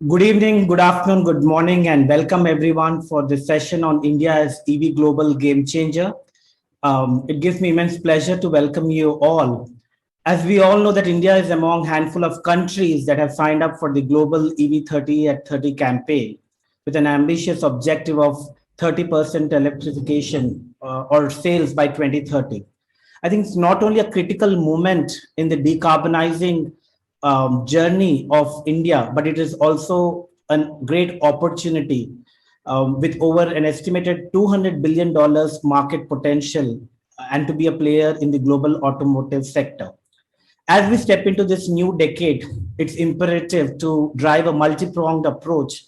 Good evening, good afternoon, good morning, and welcome everyone for this session on India as EV Global Game Changer. It gives me immense pleasure to welcome you all. As we all know that India is among handful of countries that have signed up for the Global EV 30 at 30 campaign with an ambitious objective of 30% electrification or sales by 2030. I think it's not only a critical moment in the decarbonizing journey of India, but it is also a great opportunity with over an estimated $200 billion market potential and to be a player in the global automotive sector. As we step into this new decade, it's imperative to drive a multi-pronged approach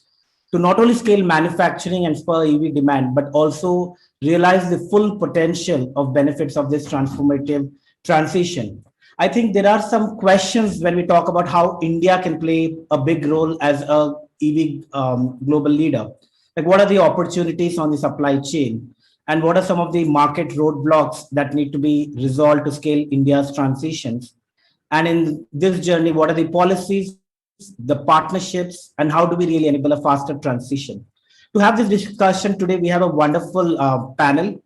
to not only scale manufacturing and spur EV demand, but also realize the full potential of benefits of this transformative transition. I think there are some questions when we talk about how India can play a big role as a EV global leader. Like, what are the opportunities on the supply chain? And what are some of the market roadblocks that need to be resolved to scale India's transitions? And in this journey, what are the policies, the partnerships, and how do we really enable a faster transition? To have this discussion today, we have a wonderful panel.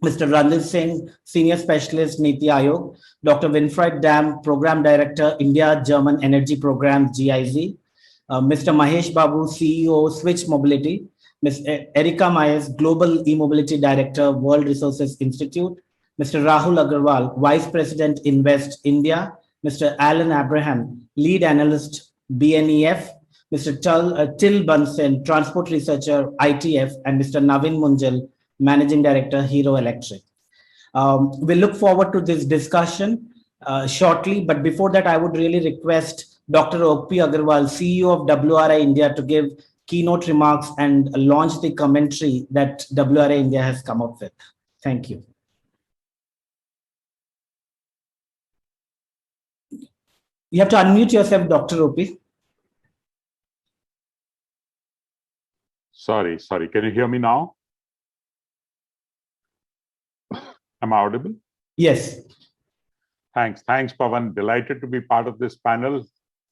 Mr. Ranjit Singh, Senior Specialist, Niti Ayog, Dr. Winfried Dam, Program Director, India German Energy Program, GIZ, Mr. Mahesh Babu, CEO, Switch Mobility, Ms. Erika Myers, Global E-Mobility Director, World Resources Institute, Mr. Rahul Agarwal, Vice President, Invest India, Mr. Alan Abraham, Lead Analyst, BNEF, Mr. Till Bunsen, Transport Researcher, ITF, and Mr. Navin Munjal, Managing Director, Hero Electric. We look forward to this discussion shortly, but before that, I would really request Dr. O.P. Agarwal, CEO of WRI India, to give keynote remarks and launch the commentary that WRI India has come up with. Thank you. You have to unmute yourself, Dr. O.P. Sorry. Can you hear me now? Am I audible? Yes. Thanks, Pawan. Delighted to be part of this panel.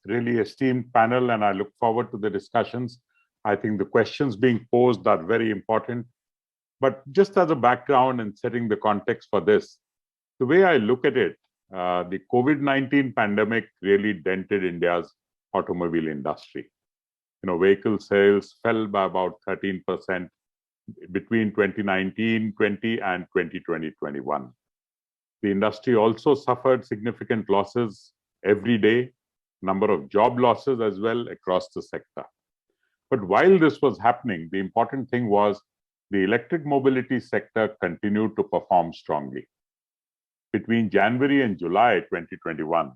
Really esteemed panel, and I look forward to the discussions. I think the questions being posed are very important. But just as a background and setting the context for this, the way I look at it, the COVID-19 pandemic really dented India's automobile industry. Vehicle sales fell by about 13% between 2019-20 and 2020-21. The industry also suffered significant losses every day, number of job losses as well across the sector. But while this was happening, the important thing was the electric mobility sector continued to perform strongly. Between January and July 2021,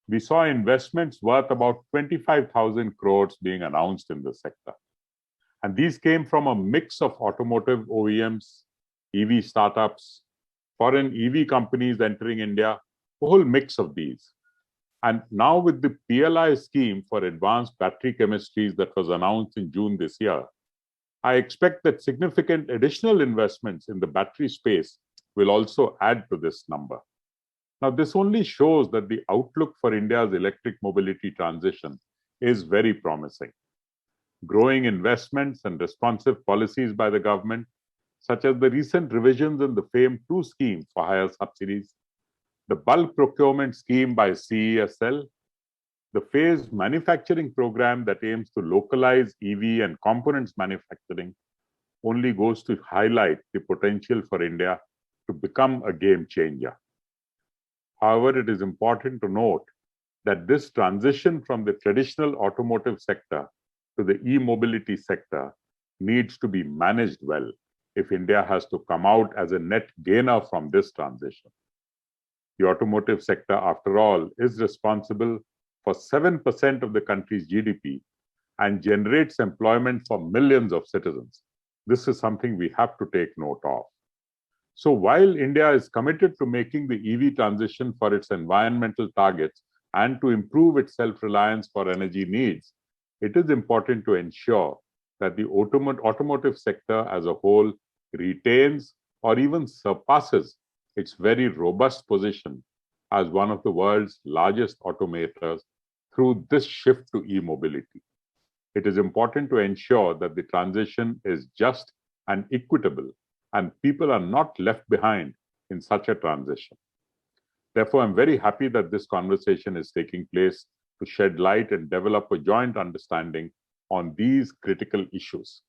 we saw investments worth about 25,000 crores being announced in the sector. And these came from a mix of automotive OEMs, EV startups, foreign EV companies entering India, a whole mix of these. And now with the PLI scheme for advanced battery chemistries that was announced in June this year, I expect that significant additional investments in the battery space will also add to this number. Now, this only shows that the outlook for India's electric mobility transition is very promising. Growing investments and responsive policies by the government, such as the recent revisions in the FAME 2 scheme for higher subsidies, the bulk procurement scheme by CESL, the phased manufacturing program that aims to localize EV and components manufacturing, only goes to highlight the potential for India to become a game changer. However, it is important to note that this transition from the traditional automotive sector to the e-mobility sector needs to be managed well if India has to come out as a net gainer from this transition. The automotive sector, after all, is responsible for 7% of the country's GDP and generates employment for millions of citizens. This is something we have to take note of. So while India is committed to making the EV transition for its environmental targets and to improve its self-reliance for energy needs, it is important to ensure that the automotive sector as a whole retains or even surpasses its very robust position as one of the world's largest automakers through this shift to e-mobility. It is important to ensure that the transition is just and equitable, and people are not left behind in such a transition. Therefore, I'm very happy that this conversation is taking place to shed light and develop a joint understanding on these critical issues.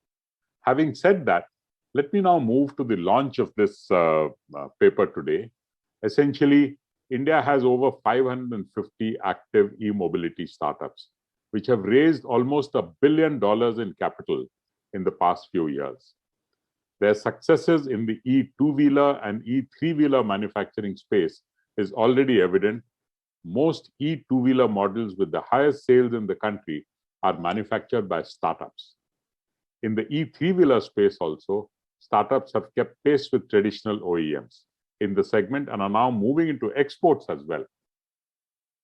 Having said that, let me now move to the launch of this paper today. Essentially, India has over 550 active e-mobility startups, which have raised almost $1 billion in capital in the past few years. Their successes in the e-two-wheeler and e-three-wheeler manufacturing space is already evident. Most e-two-wheeler models with the highest sales in the country are manufactured by startups. In the e-three-wheeler space also, startups have kept pace with traditional OEMs in the segment and are now moving into exports as well.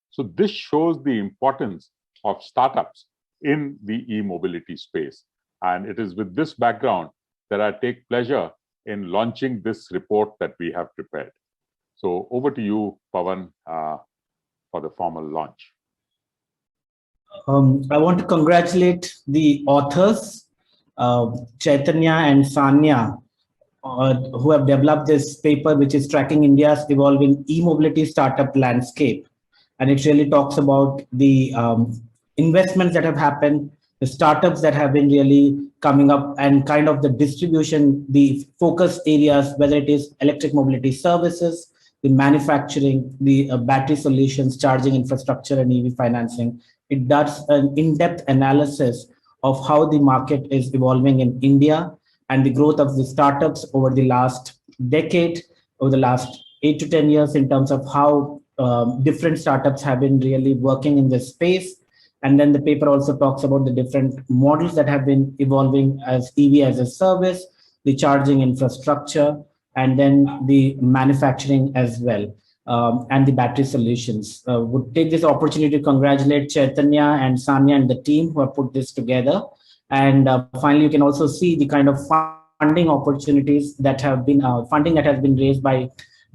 So this shows the importance of startups in the e-mobility space. And it is with this background that I take pleasure in launching this report that we have prepared. So over to you, Pawan, for the formal launch. I want to congratulate the authors, Chaitanya and Sanya, who have developed this paper, which is tracking India's evolving e-mobility startup landscape. And it really talks about the investments that have happened, the startups that have been really coming up, and kind of the distribution, the focus areas, whether it is electric mobility services, the manufacturing, the battery solutions, charging infrastructure, and EV financing. It does an in-depth analysis of how the market is evolving in India and the growth of the startups over the last decade, over the last 8 to 10 years, in terms of how different startups have been really working in this space. And then the paper also talks about the different models that have been evolving as EV as a service, the charging infrastructure, and then the manufacturing as well, and the battery solutions. Would take this opportunity to congratulate Chaitanya and Sanya and the team who have put this together. And finally, you can also see the kind of funding opportunities that have been funding that has been raised by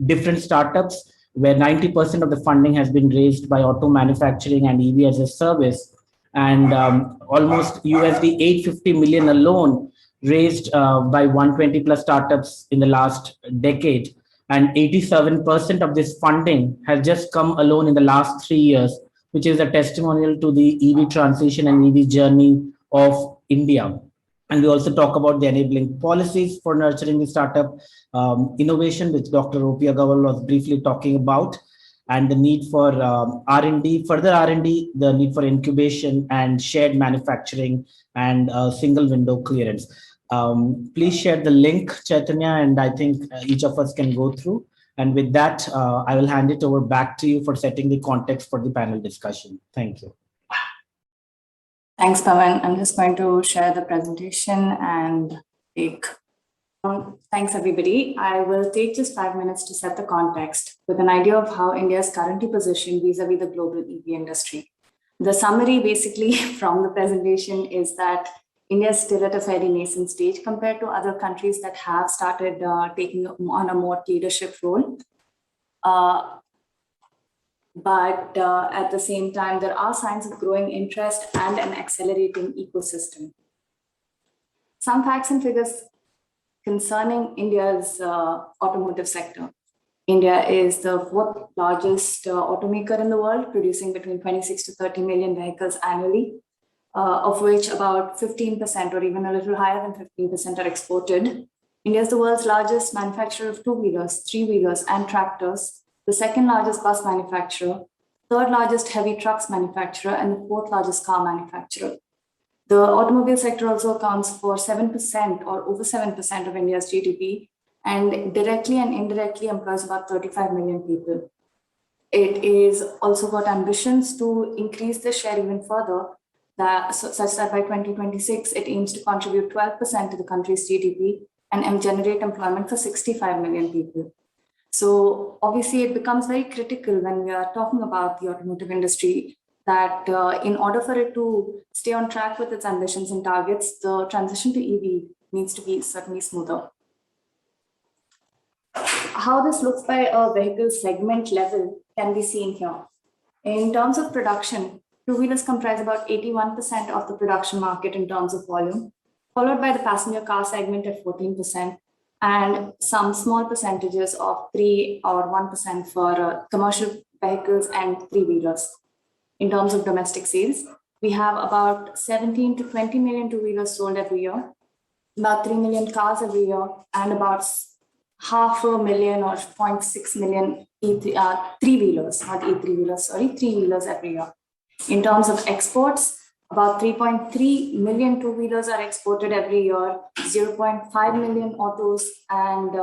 different startups, where 90% of the funding has been raised by auto manufacturing and EV as a service, and almost USD 850 million alone raised by 120 plus startups in the last decade. And 87% of this funding has just come alone in the last 3 years, which is a testimonial to the EV transition and EV journey of India. And we also talk about the enabling policies for nurturing the startup innovation, which Dr. O.P. Agarwal was briefly talking about, and the need for R&D, further R&D, the need for incubation and shared manufacturing and single window clearance. Please share the link, Chaitanya, and I think each of us can go through. And with that, I will hand it over back to you for setting the context for the panel discussion. Thank you. Thanks, Pawan. I'm just going to share the presentation and take. Thanks, everybody. I will take just 5 minutes to set the context with an idea of how India is currently positioned vis-a-vis the global EV industry. The summary basically from the presentation is that India is still at a fairly nascent stage compared to other countries that have started taking on a more leadership role. But at the same time, there are signs of growing interest and an accelerating ecosystem. Some facts and figures concerning India's automotive sector. India is the 4th largest automaker in the world, producing between 26 to 30 million vehicles annually, of which about 15% or even a little higher than 15% are exported. India is the world's largest manufacturer of two-wheelers, three-wheelers, and tractors, the 2nd largest bus manufacturer, 3rd largest heavy trucks manufacturer, and the 4th largest car manufacturer. The automobile sector also accounts for 7% or over 7% of India's GDP, and directly and indirectly employs about 35 million people. It is also got ambitions to increase the share even further, such that by 2026, it aims to contribute 12% to the country's GDP and generate employment for 65 million people. So obviously, it becomes very critical when we are talking about the automotive industry that in order for it to stay on track with its ambitions and targets, the transition to EV needs to be certainly smoother. How this looks by a vehicle segment level can be seen here. In terms of production, Two-wheelers comprise about 81% of the production market in terms of volume, followed by the passenger car segment at 14%, and some small percentages of 3 or 1% for commercial vehicles and three-wheelers. In terms of domestic sales, we have about 17 to 20 million two-wheelers sold every year, about 3 million cars every year, and about 500,000 or 0.6 million three-wheelers, not e-three-wheelers, sorry, three-wheelers every year. In terms of exports, about 3.3 million two-wheelers are exported every year, 0.5 million autos, and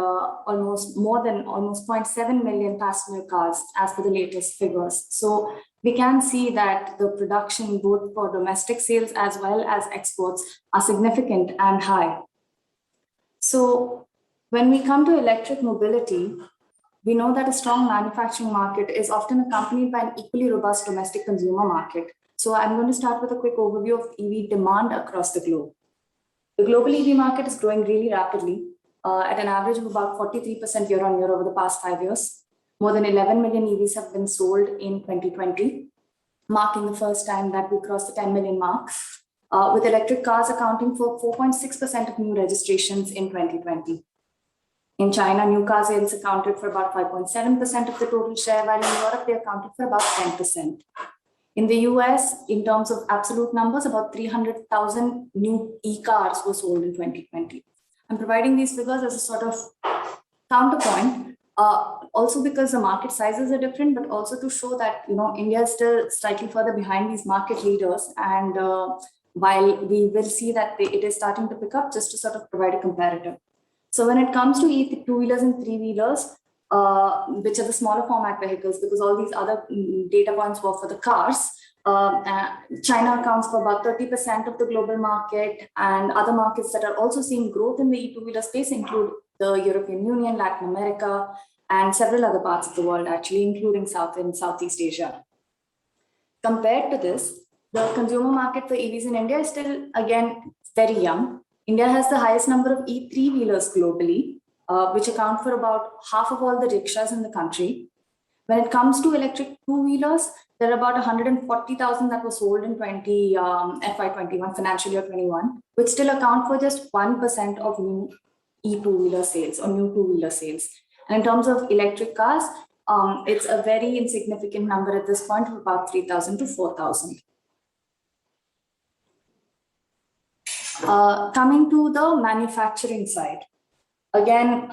almost 0.7 million passenger cars as per the latest figures. So we can see that the production both for domestic sales as well as exports are significant and high. So when we come to electric mobility, we know that a strong manufacturing market is often accompanied by an equally robust domestic consumer market. So I'm going to start with a quick overview of EV demand across the globe. The global EV market is growing really rapidly at an average of about 43% year on year over the past 5 years. More than 11 million EVs have been sold in 2020, marking the first time that we crossed the 10 million mark, with electric cars accounting for 4.6% of new registrations in 2020. In China, new car sales accounted for about 5.7% of the total share, while in Europe, they accounted for about 10%. In the US, in terms of absolute numbers, about 300,000 new e-cars were sold in 2020. I'm providing these figures as a sort of counterpoint, also because the market sizes are different, but also to show that India is still slightly further behind these market leaders. And while we will see that it is starting to pick up, just to sort of provide a comparative. So when it comes to two-wheelers and three-wheelers, which are the smaller format vehicles, because all these other data points were for the cars, China accounts for about 30% of the global market, and other markets that are also seeing growth in the e-two-wheeler space include the European Union, Latin America, and several other parts of the world, actually, including South and Southeast Asia. Compared to this, the consumer market for EVs in India is still, again, very young. India has the highest number of e-three-wheelers globally, which account for about half of all the rickshaws in the country. When it comes to electric two-wheelers, there are about 140,000 that were sold in FY21, financial year 21, which still account for just 1% of new e-two-wheeler sales or new two-wheeler sales. And in terms of electric cars, it's a very insignificant number at this point of about 3,000 to 4,000. Coming to the manufacturing side. Again,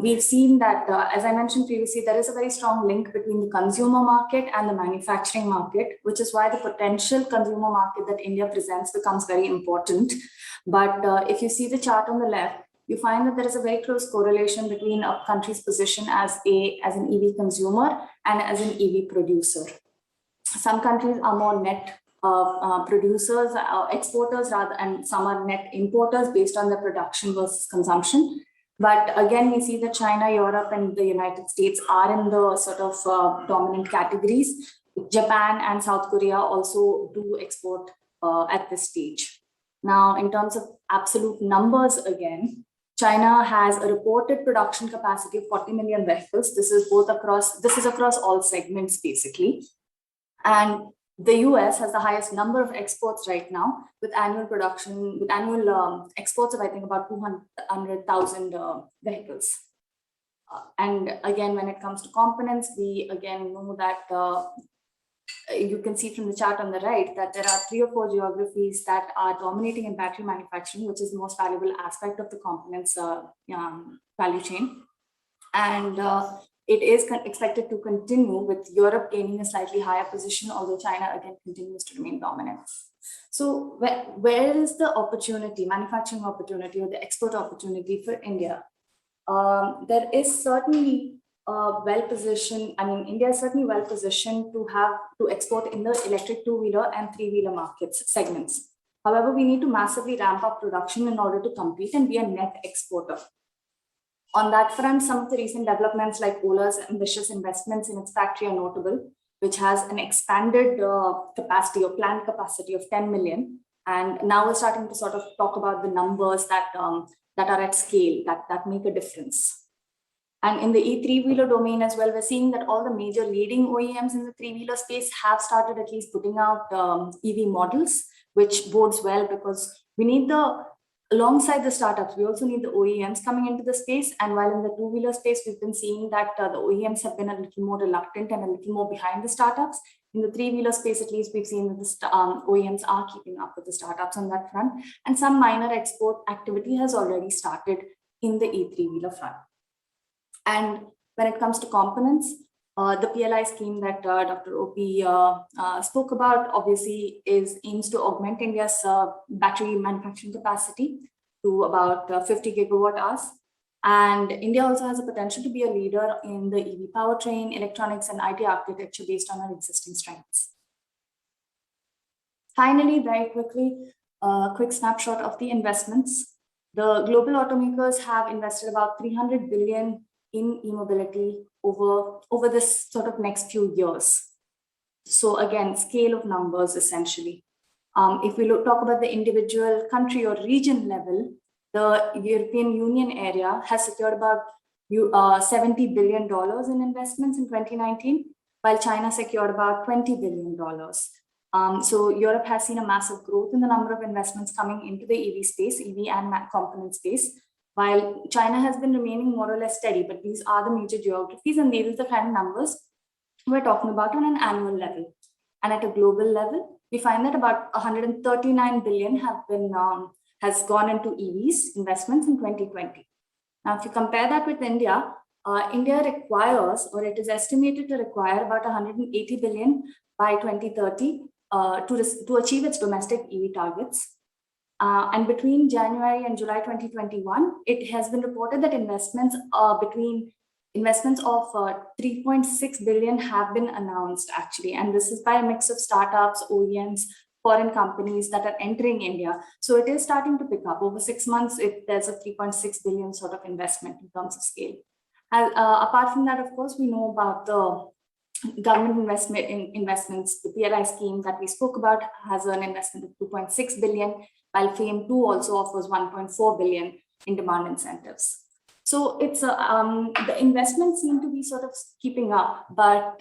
we've seen that, as I mentioned previously, there is a very strong link between the consumer market and the manufacturing market, which is why the potential consumer market that India presents becomes very important. But if you see the chart on the left, you find that there is a very close correlation between a country's position as an EV consumer and as an EV producer. Some countries are more net producers, exporters rather, and some are net importers based on their production versus consumption. But again, we see that China, Europe, and the United States are in the sort of dominant categories. Japan and South Korea also do export at this stage. Now, in terms of absolute numbers, again, China has a reported production capacity of 40 million vehicles. This is across all segments, basically. And the US has the highest number of exports right now, with annual exports of, I think, about 200,000 vehicles. And again, when it comes to components, we again know that you can see from the chart on the right that there are 3 or 4 geographies that are dominating in battery manufacturing, which is the most valuable aspect of the components value chain. And it is expected to continue, with Europe gaining a slightly higher position, although China again continues to remain dominant. So where is the opportunity, manufacturing opportunity or the export opportunity for India? There is certainly India is certainly well positioned to export in the electric two-wheeler and three-wheeler markets segments. However, we need to massively ramp up production in order to compete and be a net exporter. On that front, some of the recent developments like Ola's ambitious investments in its factory are notable, which has an expanded capacity or planned capacity of 10 million. And now we're starting to sort of talk about the numbers that are at scale, that make a difference. And in the e-3-wheeler domain as well, we're seeing that all the major leading OEMs in the three-wheeler space have started at least putting out EV models, which bodes well because we need alongside the startups, we also need the OEMs coming into the space. And while in the two-wheeler space, we've been seeing that the OEMs have been a little more reluctant and a little more behind the startups. In the three-wheeler space, at least, we've seen that the OEMs are keeping up with the startups on that front. And some minor export activity has already started in the e-3-wheeler front. And when it comes to components, the PLI scheme that Dr. OP spoke about obviously aims to augment India's battery manufacturing capacity to about 50 gigawatt hours. And India also has a potential to be a leader in the EV powertrain, electronics, and IT architecture based on our existing strengths. Finally, very quickly, a quick snapshot of the investments. The global automakers have invested about 300 billion in e-mobility over this sort of next few years. So again, scale of numbers essentially. If we talk about the individual country or region level, the European Union area has secured about $70 billion in investments in 2019, while China secured about $20 billion. So Europe has seen a massive growth in the number of investments coming into the EV space, EV and component space, while China has been remaining more or less steady. But these are the major geographies, and these are the kind of numbers we're talking about on an annual level. And at a global level, we find that about 139 billion has gone into EVs investments in 2020. Now, if you compare that with India, India requires, or it is estimated to require, about 180 billion by 2030 to achieve its domestic EV targets. And between January and July 2021, it has been reported that investments of 3.6 billion have been announced actually. And this is by a mix of startups, OEMs, foreign companies that are entering India. So it is starting to pick up. Over 6 months, there's a 3.6 billion sort of investment in terms of scale. Apart from that, of course, we know about the government investments. The PLI scheme that we spoke about has an investment of 2.6 billion, while FAME 2 also offers 1.4 billion in demand incentives. So it's the investments seem to be sort of keeping up, but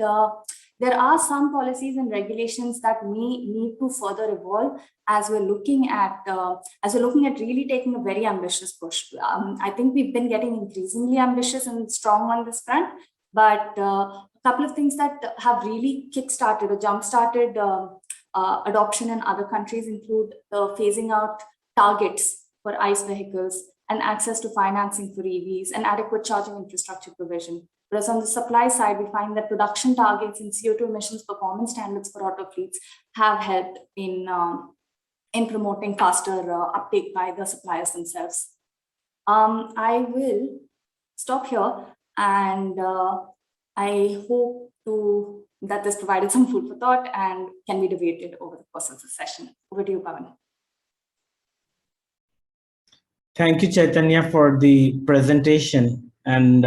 there are some policies and regulations that may need to further evolve as we're looking at really taking a very ambitious push. I think we've been getting increasingly ambitious and strong on this front, but a couple of things that have really kickstarted or jump-started adoption in other countries include the phasing out targets for ICE vehicles and access to financing for EVs and adequate charging infrastructure provision. Whereas on the supply side, we find that production targets and CO2 emissions performance standards for auto fleets have helped in promoting faster uptake by the suppliers themselves. I will stop here, and I hope that this provided some food for thought and can be debated over the course of the session. Over to you, Pawan. Thank you, Chaitanya, for the presentation. And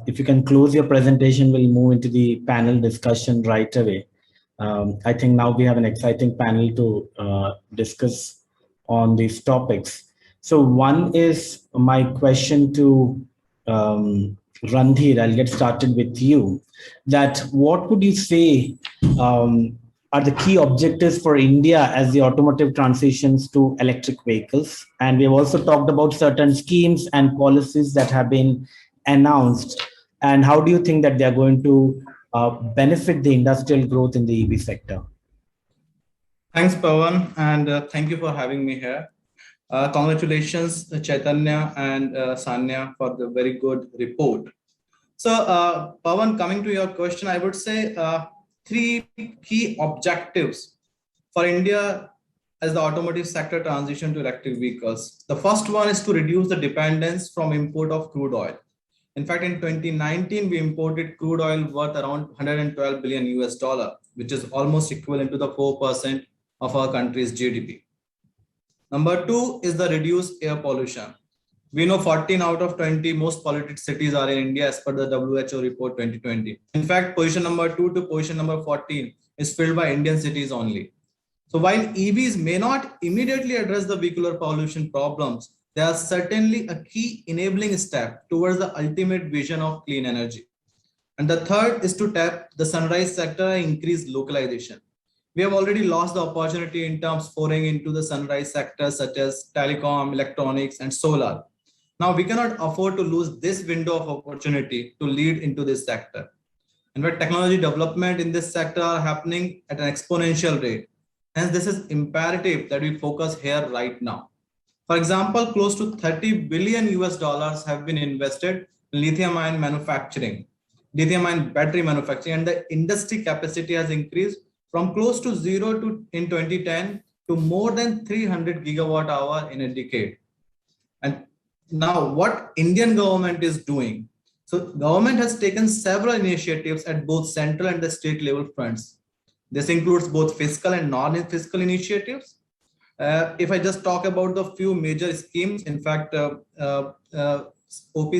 if you can close your presentation, we'll move into the panel discussion right away. I think now we have an exciting panel to discuss on these topics. So one is my question to Randhir. I'll get started with you. That what would you say are the key objectives for India as the automotive transitions to electric vehicles? And we've also talked about certain schemes and policies that have been announced. And how do you think that they're going to benefit the industrial growth in the EV sector? Thanks, Pawan, and thank you for having me here. Congratulations, Chaitanya and Sanya, for the very good report. So, Pawan, coming to your question, I would say three key objectives for India as the automotive sector transition to electric vehicles. The first one is to reduce the dependence from import of crude oil. In fact, in 2019, we imported crude oil worth around $112 billion US, which is almost equivalent to the 4% of our country's GDP. Number two is the reduced air pollution. We know 14 out of 20 most polluted cities are in India as per the WHO report 2020. In fact, position number 2 to position number 14 is filled by Indian cities only. So while EVs may not immediately address the vehicular pollution problems, they are certainly a key enabling step towards the ultimate vision of clean energy. And the third is to tap the sunrise sector and increase localization. We have already lost the opportunity in terms of pouring into the sunrise sector such as telecom, electronics, and solar. Now we cannot afford to lose this window of opportunity to lead into this sector. And where technology development in this sector are happening at an exponential rate. Hence, this is imperative that we focus here right now. For example, close to 30 billion US dollars have been invested in lithium-ion manufacturing, lithium-ion battery manufacturing, and the industry capacity has increased from close to zero in 2010 to more than 300 gigawatt hour in a decade. And now what Indian government is doing. So government has taken several initiatives at both central and the state level fronts. This includes both fiscal and non-fiscal initiatives. If I just talk about the few major schemes, in fact, OP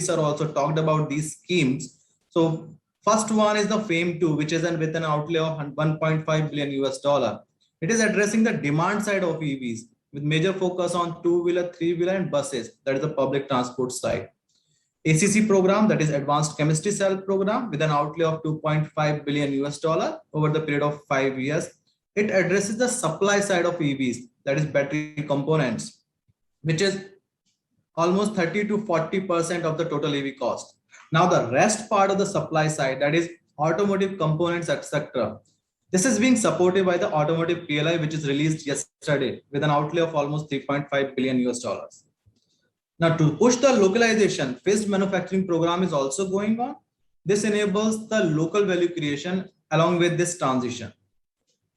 sir also talked about these schemes. So first one is the FAME 2, which is with an outlay of 1.5 billion US dollar. It is addressing the demand side of EVs with major focus on two-wheeler, three-wheeler and buses, that is the public transport side. ACC program, that is Advanced Chemistry Cell program, with an outlay of 2.5 billion US dollar over the period of 5 years. It addresses the supply side of EVs, that is battery components, which is almost 30 to 40% of the total EV cost. Now the rest part of the supply side, that is automotive components, etc. This is being supported by the automotive PLI, which is released yesterday with an outlay of almost 3.5 billion US dollars. Now to push the localization, phased manufacturing program is also going on. This enables the local value creation along with this transition.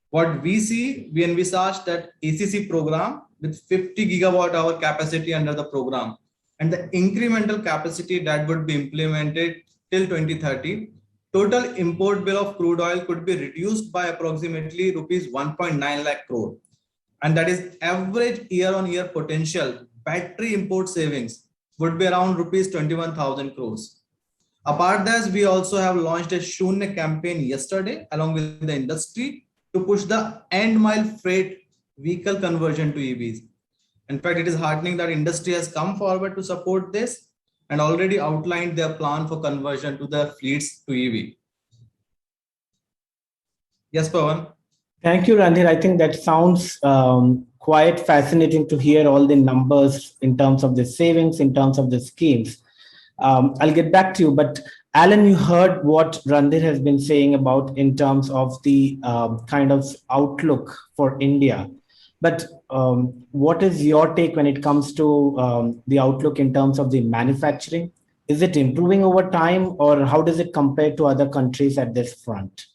What we see, we envisage that ACC program with 50 gigawatt hour capacity under the program and the incremental capacity that would be implemented till 2030, total import bill of crude oil could be reduced by approximately rupees 1.9 lakh crore. And that is average year-on-year potential battery import savings would be around rupees 21,000 crores. Apart this, we also have launched a Shunya campaign yesterday along with the industry to push the end mile freight vehicle conversion to EVs. In fact, it is heartening that industry has come forward to support this and already outlined their plan for conversion to the fleets to EV. Yes, Pawan. Thank you, Randhir. I think that sounds quite fascinating to hear all the numbers in terms of the savings, in terms of the schemes. I'll get back to you, but Alan, you heard what Randhir has been saying about in terms of the kind of outlook for India. But what is your take when it comes to the outlook in terms of the manufacturing? Is it improving over time, or how does it compare to other countries at this front?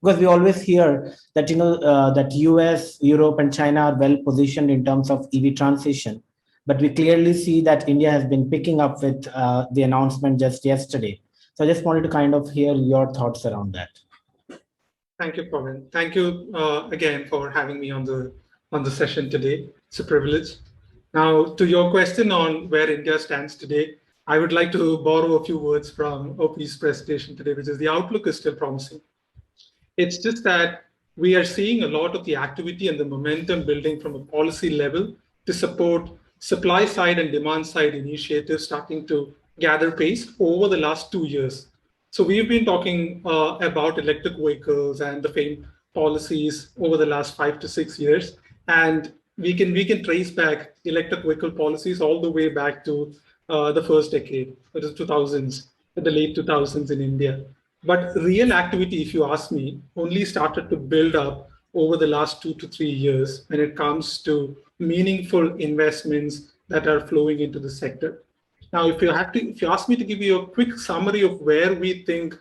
Because we always hear that that US, Europe, and China are well positioned in terms of EV transition, but we clearly see that India has been picking up with the announcement just yesterday. So I just wanted to kind of hear your thoughts around that. Thank you, Pawan. Thank you again for having me on the session today. It's a privilege. Now, to your question on where India stands today, I would like to borrow a few words from OP's presentation today, which is the outlook is still promising. It's just that we are seeing a lot of the activity and the momentum building from a policy level to support supply side and demand side initiatives starting to gather pace over the last 2 years. So we've been talking about electric vehicles and the FAME policies over the last 5 to 6 years. And we can trace back electric vehicle policies all the way back to the first decade, that is 2000s, the late 2000s in India. But real activity, if you ask me, only started to build up over the last 2 to 3 years when it comes to meaningful investments that are flowing into the sector. Now, if you ask me to give you a quick summary of where we think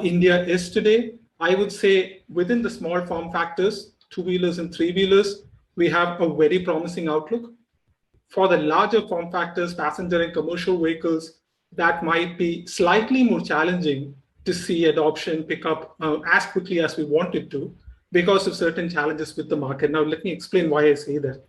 India is today, I would say within the small form factors, two-wheelers and three-wheelers, we have a very promising outlook. For the larger form factors, passenger and commercial vehicles, that might be slightly more challenging to see adoption pick up as quickly as we want it to because of certain challenges with the market. Now, let me explain why I say that.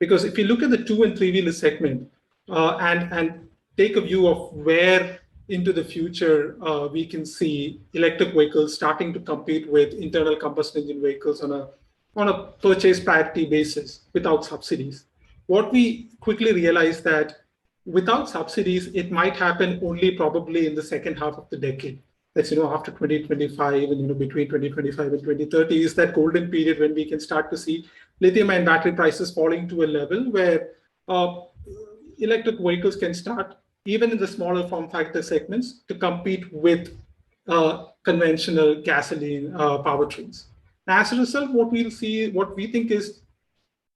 Because if you look at the two and three-wheeler segment and take a view of where into the future we can see electric vehicles starting to compete with internal combustion engine vehicles on a purchase priority basis without subsidies. what we quickly realized that without subsidies, it might happen only probably in the second half of the decade. That's, after 2025 and, between 2025 and 2030 is that golden period when we can start to see lithium-ion battery prices falling to a level where electric vehicles can start, even in the smaller form factor segments, to compete with conventional gasoline powertrains. As a result, what we think is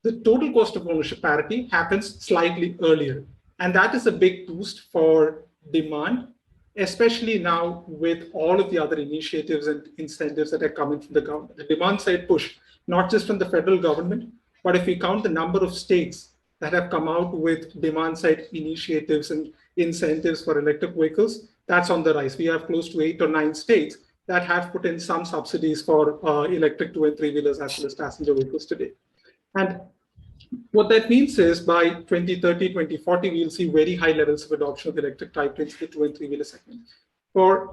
the total cost of ownership parity happens slightly earlier. And that is a big boost for demand, especially now with all of the other initiatives and incentives that are coming from the government. The demand side push, not just from the federal government, but if we count the number of states that have come out with demand side initiatives and incentives for electric vehicles, that's on the rise. We have close to 8 or 9 states that have put in some subsidies for electric 2 and 3-wheelers as well as passenger vehicles today. And what that means is by 2030, 2040, we'll see very high levels of adoption of electric drivetrains in the 2 and 3-wheeler segment.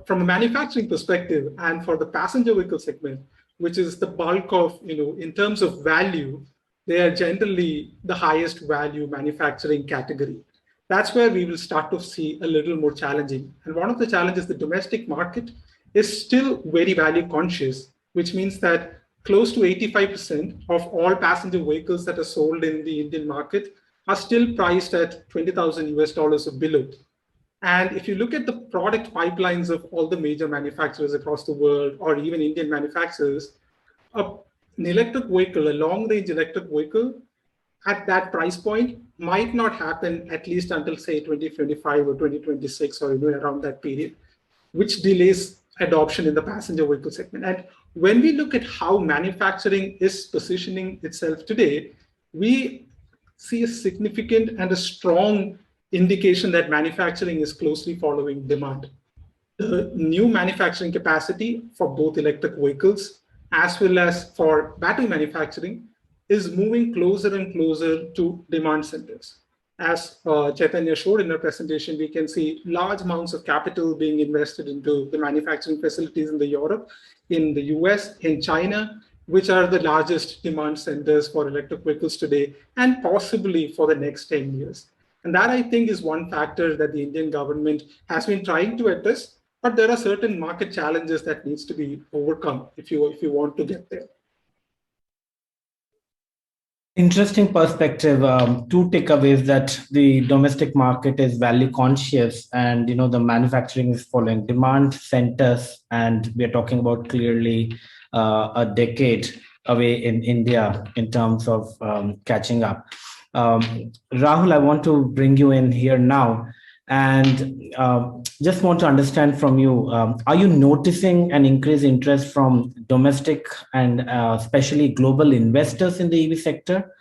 From a manufacturing perspective and for the passenger vehicle segment, which is the bulk of, in terms of value, they are generally the highest value manufacturing category. That's where we will start to see a little more challenging. And one of the challenges, the domestic market is still very value conscious, which means that close to 85% of all passenger vehicles that are sold in the Indian market are still priced at $20,000 or below. And if you look at the product pipelines of all the major manufacturers across the world, or even Indian manufacturers, an electric vehicle, a long-range electric vehicle at that price point might not happen at least until, say, 2025 or 2026 or around that period, which delays adoption in the passenger vehicle segment. And when we look at how manufacturing is positioning itself today, we see a significant and a strong indication that manufacturing is closely following demand. The new manufacturing capacity for both electric vehicles as well as for battery manufacturing is moving closer and closer to demand centers. As Chaitanya showed in her presentation, we can see large amounts of capital being invested into the manufacturing facilities in Europe, in the US, in China, which are the largest demand centers for electric vehicles today, and possibly for the next 10 years. And that, I think, is one factor that the Indian government has been trying to address, but there are certain market challenges that needs to be overcome if you want to get there. Interesting perspective. Two takeaways: that the domestic market is value conscious, and the manufacturing is following demand centers, and we are talking about clearly a decade away in India in terms of catching up. Rahul, I want to bring you in here now, and just want to understand from you, are you noticing an increased interest from domestic and especially global investors in the EV sector?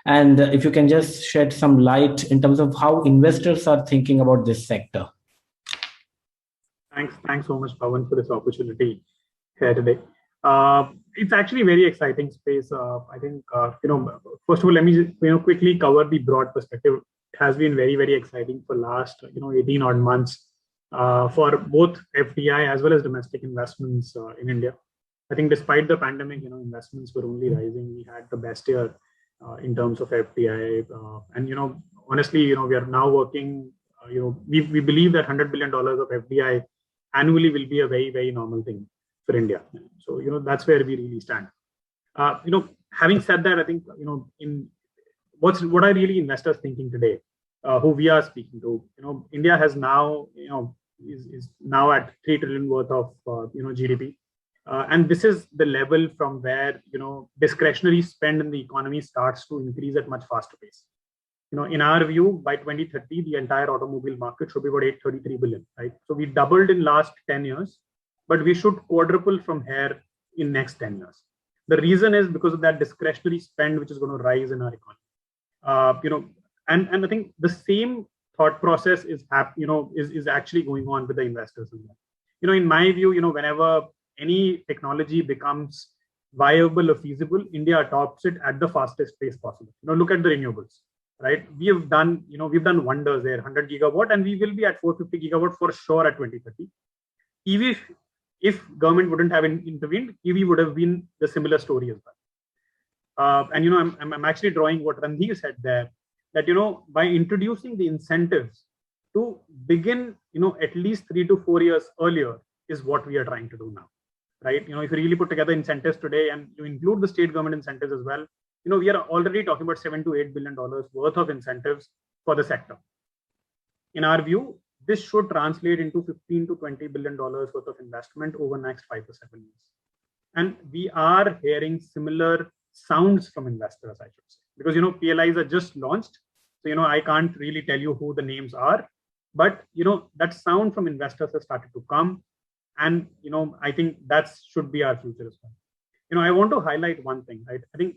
And if you can just shed some light in terms of how investors are thinking about this sector. Thanks so much, Pawan, for this opportunity here today. It's actually a very exciting space. I think, first of all, let me just, quickly cover the broad perspective. It has been very, very exciting for last, 18 odd months for both FDI as well as domestic investments in India. I think despite the pandemic, investments were only rising. We had the best year in terms of FDI. And, honestly, we are now working, we believe that $100 billion of FDI annually will be a very, very normal thing for India. So, that's where we really stand. Having said that, I think, what are really investors thinking today, who we are speaking to? India has now, is now at 3 trillion worth of, GDP. And this is the level from where, discretionary spend in the economy starts to increase at much faster pace. In our view, by 2030, the entire automobile market should be about 833 billion, right? So we doubled in last 10 years, but we should quadruple from here in next 10 years. The reason is because of that discretionary spend, which is going to rise in our economy. And I think the same thought process is actually going on with the investors. In my view, whenever any technology becomes viable or feasible, India adopts it at the fastest pace possible. Look at the renewables, right? We have done, we've done wonders there, 100 gigawatt, and we will be at 450 gigawatt for sure at 2030. EV, if government wouldn't have intervened, EV would have been the similar story as well. And I'm actually drawing what Randhir said there. that, by introducing the incentives to begin, at least 3 to 4 years earlier is what we are trying to do now, right? If you really put together incentives today and you include the state government incentives as well, we are already talking about $7 to $8 billion worth of incentives for the sector. In our view, this should translate into $15 to $20 billion worth of investment over the next 5 to 7 years. And we are hearing similar sounds from investors, I should say, because, PLIs are just launched. So, I can't really tell you who the names are, but, that sound from investors has started to come. And, I think that should be our future as well. I want to highlight one thing, right? I think,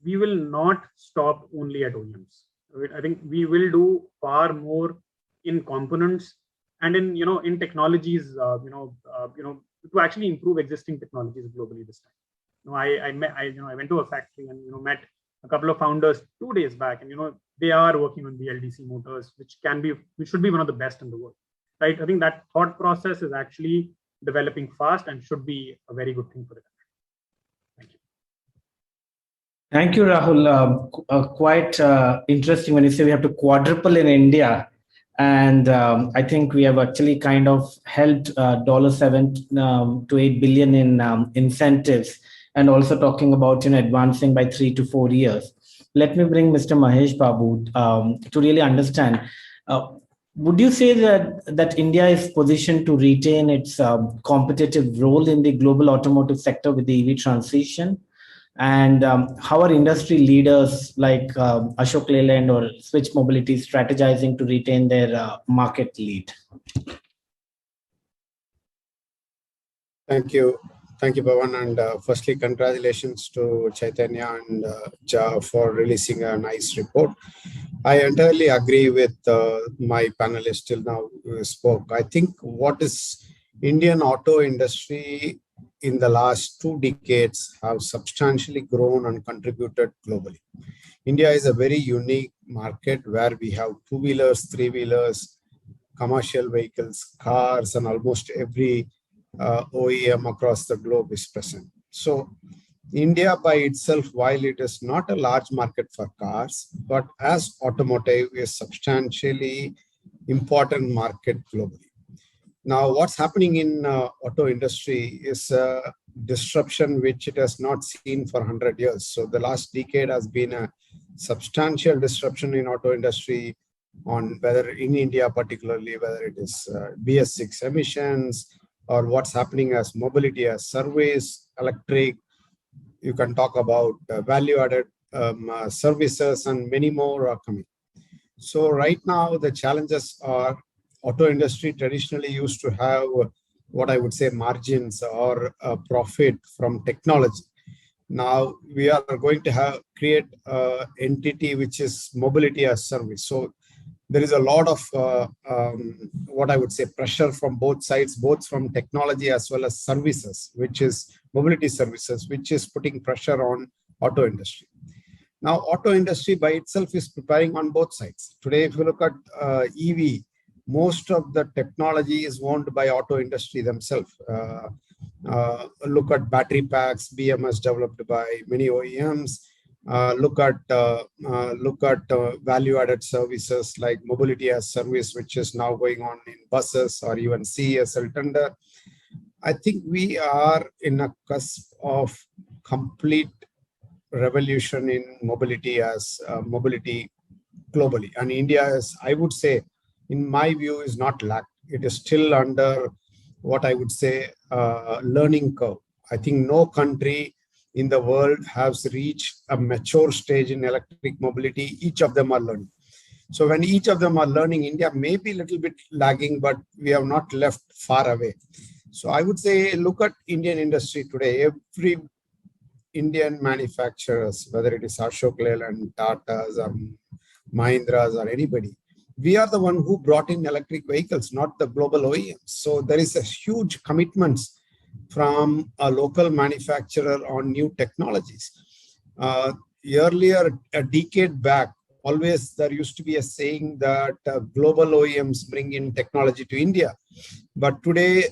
we will not stop only at OEMs. Right? I think we will do far more in components and in, in technologies, to actually improve existing technologies globally this time. I went to a factory and, met a couple of founders 2 days back, and, they are working on BLDC motors, which should be one of the best in the world, right? I think that thought process is actually developing fast and should be a very good thing for the country. Thank you. Thank you, Rahul. Quite interesting when you say we have to quadruple in India. And I think we have actually kind of helped $7 to $8 billion in incentives, and also talking about advancing by 3 to 4 years. Let me bring Mr. Mahesh Babu to really understand. Would you say that India is positioned to retain its competitive role in the global automotive sector with the EV transition? And how are industry leaders like Ashok Leyland or Switch Mobility strategizing to retain their market lead? Thank you, Pawan. And firstly, congratulations to Chaitanya and Ja for releasing a nice report. I entirely agree with my panelists till now spoke. I think what is Indian auto industry in the last 2 decades have substantially grown and contributed globally. India is a very unique market where we have 2-wheelers, 3-wheelers, commercial vehicles, cars, and almost every OEM across the globe is present. So India by itself, while it is not a large market for cars, but as automotive is substantially important market globally. Now, what's happening in auto industry is a disruption which it has not seen for 100 years. So the last decade has been a substantial disruption in auto industry, on whether in India particularly, whether it is BS6 emissions or what's happening as mobility as service, electric. You can talk about value-added services, and many more are coming. So right now the challenges are, auto industry traditionally used to have what I would say margins or profit from technology. Now we are going to create an entity which is mobility as service. So there is a lot of what I would say pressure from both sides, both from technology as well as services, which is mobility services, which is putting pressure on auto industry. Now, auto industry by itself is preparing on both sides. Today, if you look at EV, most of the technology is owned by auto industry themselves. Look at battery packs, BMS developed by many OEMs. Look at value-added services like mobility as service, which is now going on in buses or even CESL tender. I think we are in a cusp of complete revolution in mobility as mobility globally. And India is, I would say, in my view, is not lagged. It is still under what I would say learning curve. I think no country in the world has reached a mature stage in electric mobility. Each of them are learning. So when each of them are learning, India may be a little bit lagging, but we have not left far away. So I would say, look at Indian industry today. Every Indian manufacturers, whether it is Ashok Leyland, Tatas, or Mahindras, or anybody, we are the one who brought in electric vehicles, not the global OEMs. So there is a huge commitments from a local manufacturer on new technologies. Earlier, a decade back, always there used to be a saying that global OEMs bring in technology to India. But today,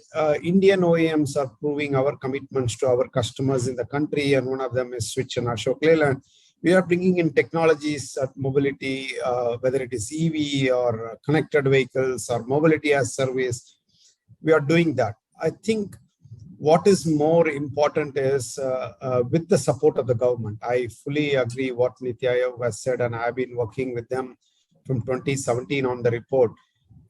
Indian OEMs are proving our commitments to our customers in the country, and one of them is Switch and Ashok Leyland. We are bringing in technologies at mobility, whether it is EV or connected vehicles or mobility as service. We are doing that. I think what is more important is with the support of the government. I fully agree what Niti Aayog has said, and I've been working with them from 2017 on the report.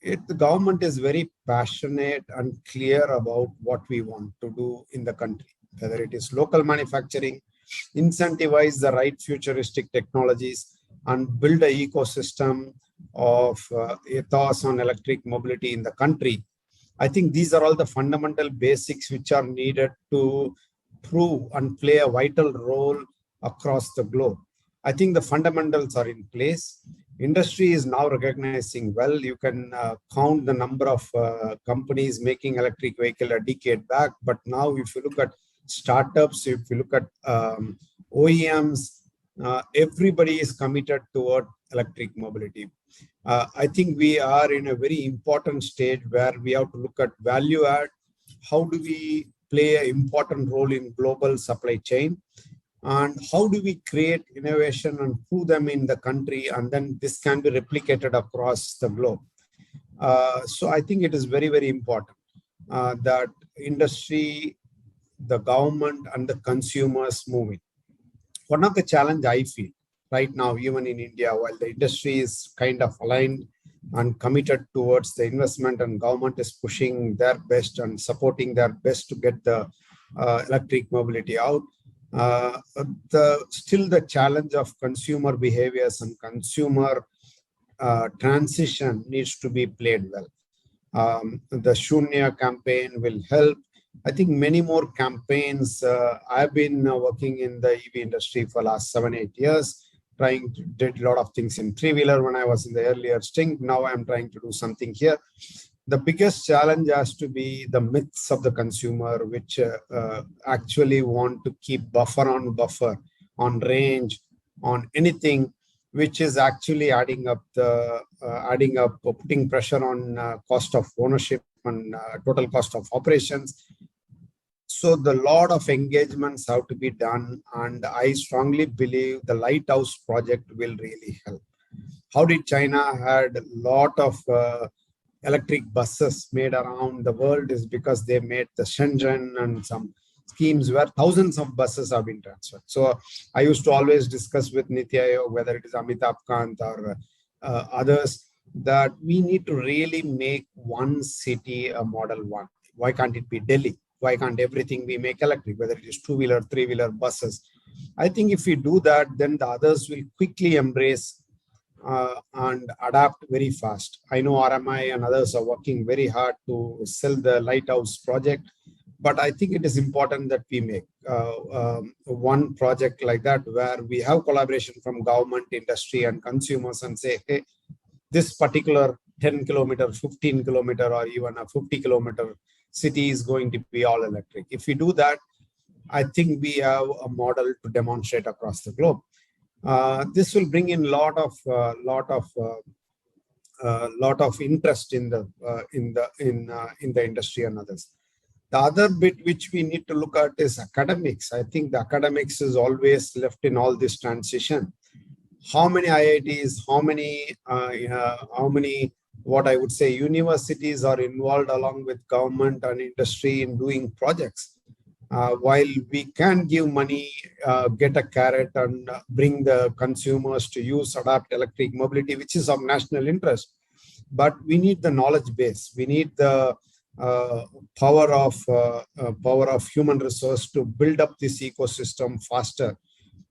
The government is very passionate and clear about what we want to do in the country, whether it is local manufacturing, incentivize the right futuristic technologies, and build an ecosystem of ethos on electric mobility in the country. I think these are all the fundamental basics which are needed to prove and play a vital role across the globe. I think the fundamentals are in place. Industry is now recognizing well. You can count the number of companies making electric vehicle a decade back, but now if you look at startups, if you look at OEMs, everybody is committed toward electric mobility. I think we are in a very important stage where we have to look at value add. How do we play an important role in global supply chain? And how do we create innovation and prove them in the country? And then this can be replicated across the globe. So I think it is very, very important that industry, the government, and the consumers move in. One of the challenge I feel right now, even in India, while the industry is kind of aligned and committed towards the investment, and government is pushing their best and supporting their best to get the electric mobility out, still the challenge of consumer behaviors and consumer transition needs to be played well. The Shunya campaign will help. I think many more campaigns. I've been working in the EV industry for the last 7-8 years, did a lot of things in three-wheeler when I was in the earlier stint. Now I'm trying to do something here. The biggest challenge has to be the myths of the consumer, which actually want to keep buffer on range, on anything, which is actually adding up, putting pressure on cost of ownership and total cost of operations. So the lot of engagements have to be done, and I strongly believe the Lighthouse project will really help. How did China had a lot of electric buses made around the world is because they made the Shenzhen and some schemes where thousands of buses have been transferred. So I used to always discuss with Niti Aayog, whether it is Amitabh Kant or others, that we need to really make one city a model one. Why can't it be Delhi? Why can't everything we make electric, whether it is two-wheeler, three-wheeler buses? I think if we do that, then the others will quickly embrace and adapt very fast. I know RMI and others are working very hard to sell the Lighthouse project, but I think it is important that we make one project like that where we have collaboration from government, industry, and consumers and say, hey, this particular 10 kilometer, 15 kilometer, or even a 50 kilometer city is going to be all electric. If we do that, I think we have a model to demonstrate across the globe. This will bring in lot of interest in the industry and others. The other bit which we need to look at is academics. I think the academics is always left in all this transition. How many IITs, how many what I would say universities are involved along with government and industry in doing projects? While we can give money, get a carrot and bring the consumers to adopt electric mobility, which is of national interest, but we need the knowledge base. We need the power of human resource to build up this ecosystem faster.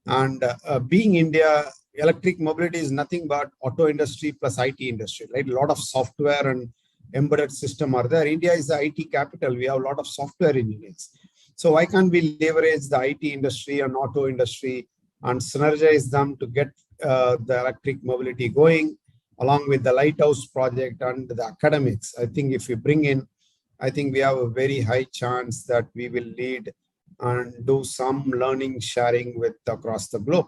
And being India, electric mobility is nothing but auto industry plus IT industry, right? A lot of software and embedded system are there. India is the IT capital. We have a lot of software engineers. So why can't we leverage the IT industry and auto industry and synergize them to get the electric mobility going along with the Lighthouse project and the academics? I think if we bring in, I think we have a very high chance that we will lead and do some learning sharing with across the globe.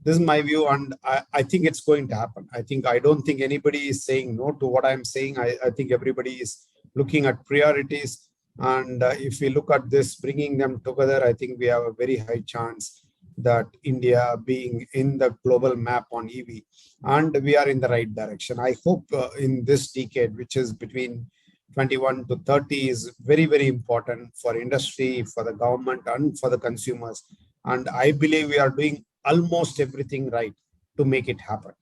This is my view, and I think it's going to happen. I don't think anybody is saying no to what I'm saying. I think everybody is looking at priorities. And if we look at this, bringing them together, I think we have a very high chance that India being in the global map on EV, and we are in the right direction. I hope in this decade, which is between 21 to 30, is very, very important for industry, for the government, and for the consumers. And I believe we are doing almost everything right to make it happen.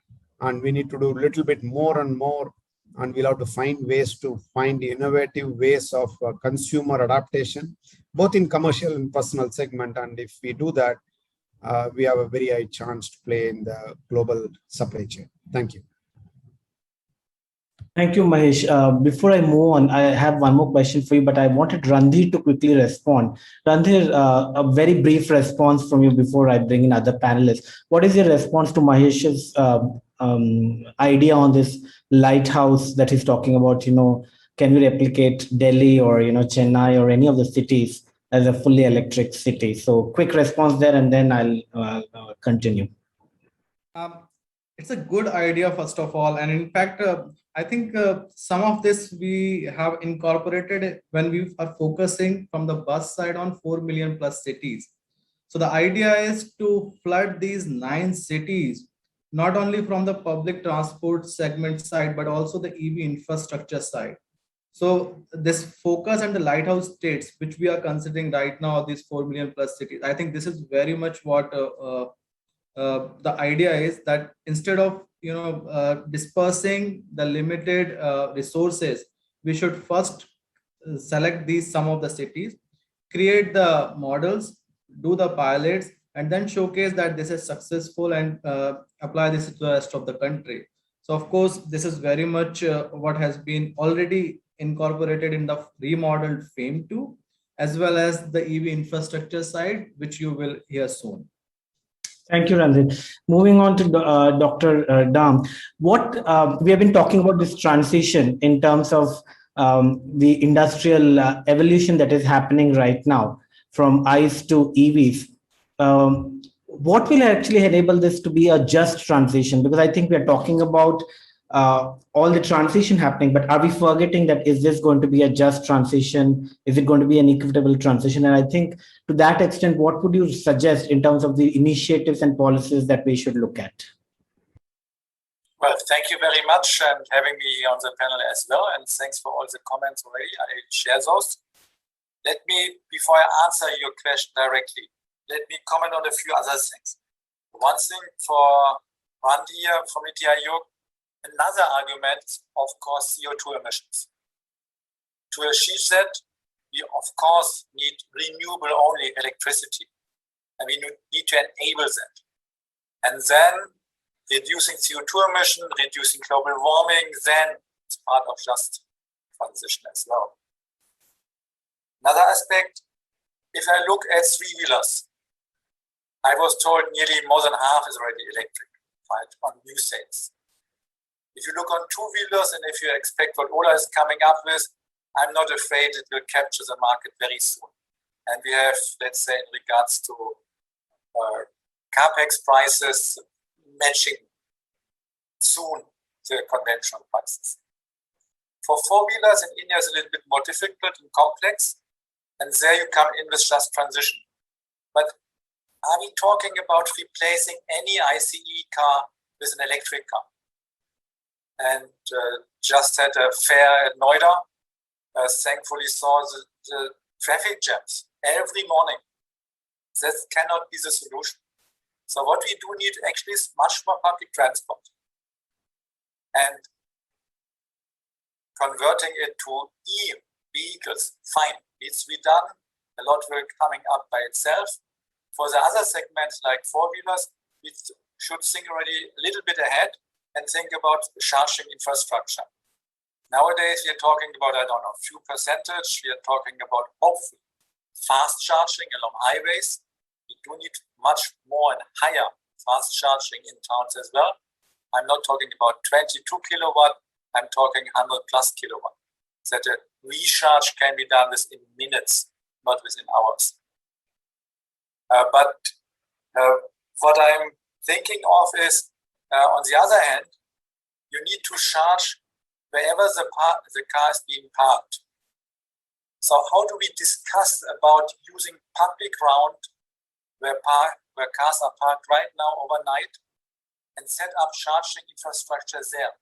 And we need to do a little bit more and more, and we'll have to find ways to find innovative ways of consumer adaptation, both in commercial and personal segment. And if we do that, we have a very high chance to play in the global supply chain. Thank you. Thank you, Mahesh. Before I move on, I have one more question for you, but I wanted Randhir to quickly respond. Randhir, a very brief response from you before I bring in other panelists. What is your response to Mahesh's idea on this lighthouse that he's talking about? Can we replicate Delhi or Chennai or any of the cities as a fully electric city? So quick response there, and then I'll continue. It's a good idea, first of all. And in fact, I think some of this we have incorporated when we are focusing from the bus side on 4 million plus cities. So the idea is to flood these 9 cities, not only from the public transport segment side, but also the EV infrastructure side. So this focus and the lighthouse states, which we are considering right now, these 4 million plus cities, I think this is very much what the idea is, that instead of dispersing the limited resources, we should first select some of the cities, create the models, do the pilots, and then showcase that this is successful and apply this to the rest of the country. So of course, this is very much what has been already incorporated in the remodeled FAME 2, as well as the EV infrastructure side, which you will hear soon. Thank you, Randhir. Moving on to Dr. Dam, what we have been talking about this transition in terms of the industrial evolution that is happening right now from ICE to EVs. What will actually enable this to be a just transition? Because I think we are talking about all the transition happening, but are we forgetting that is this going to be a just transition? Is it going to be an equitable transition? And I think to that extent, what would you suggest in terms of the initiatives and policies that we should look at? Well, thank you very much and having me on the panel as well. And thanks for all the comments already. I share those. Let me, before I answer your question directly, let me comment on a few other things. One thing for Randhir from Niti Aayog, another argument, of course, CO2 emissions. To achieve that, we of course need renewable only electricity, and we need to enable that. And then reducing CO2 emission, reducing global warming, then it's part of just transition as well. Another aspect, if I look at three-wheelers, I was told nearly more than half is already electric, right, on new sales. If you look on two-wheelers and if you expect what Ola is coming up with, I'm not afraid it will capture the market very soon. And we have, let's say, in regards to CapEx prices, matching soon the conventional prices. For four-wheelers in India, it's a little bit more difficult and complex. And there you come in with just transition. But are we talking about replacing any ICE car with an electric car? And just had a fair at Noida, thankfully saw the traffic jams every morning. That cannot be the solution. So what we do need actually is much more public transport. And converting it to e-vehicles, fine, needs to be done. A lot will coming up by itself. For the other segments like four-wheelers, we should think already a little bit ahead and think about charging infrastructure. Nowadays, we are talking about, I don't know, a few percentage. We are talking about hopefully fast charging along highways. We do need much more and higher fast charging in towns as well. I'm not talking about 22 kilowatt. I'm talking 100 plus kilowatt. That a recharge can be done within minutes, not within hours. But what I'm thinking of is, on the other hand, you need to charge wherever the car is being parked. So how do we discuss about using public ground where cars are parked right now overnight and set up charging infrastructure there.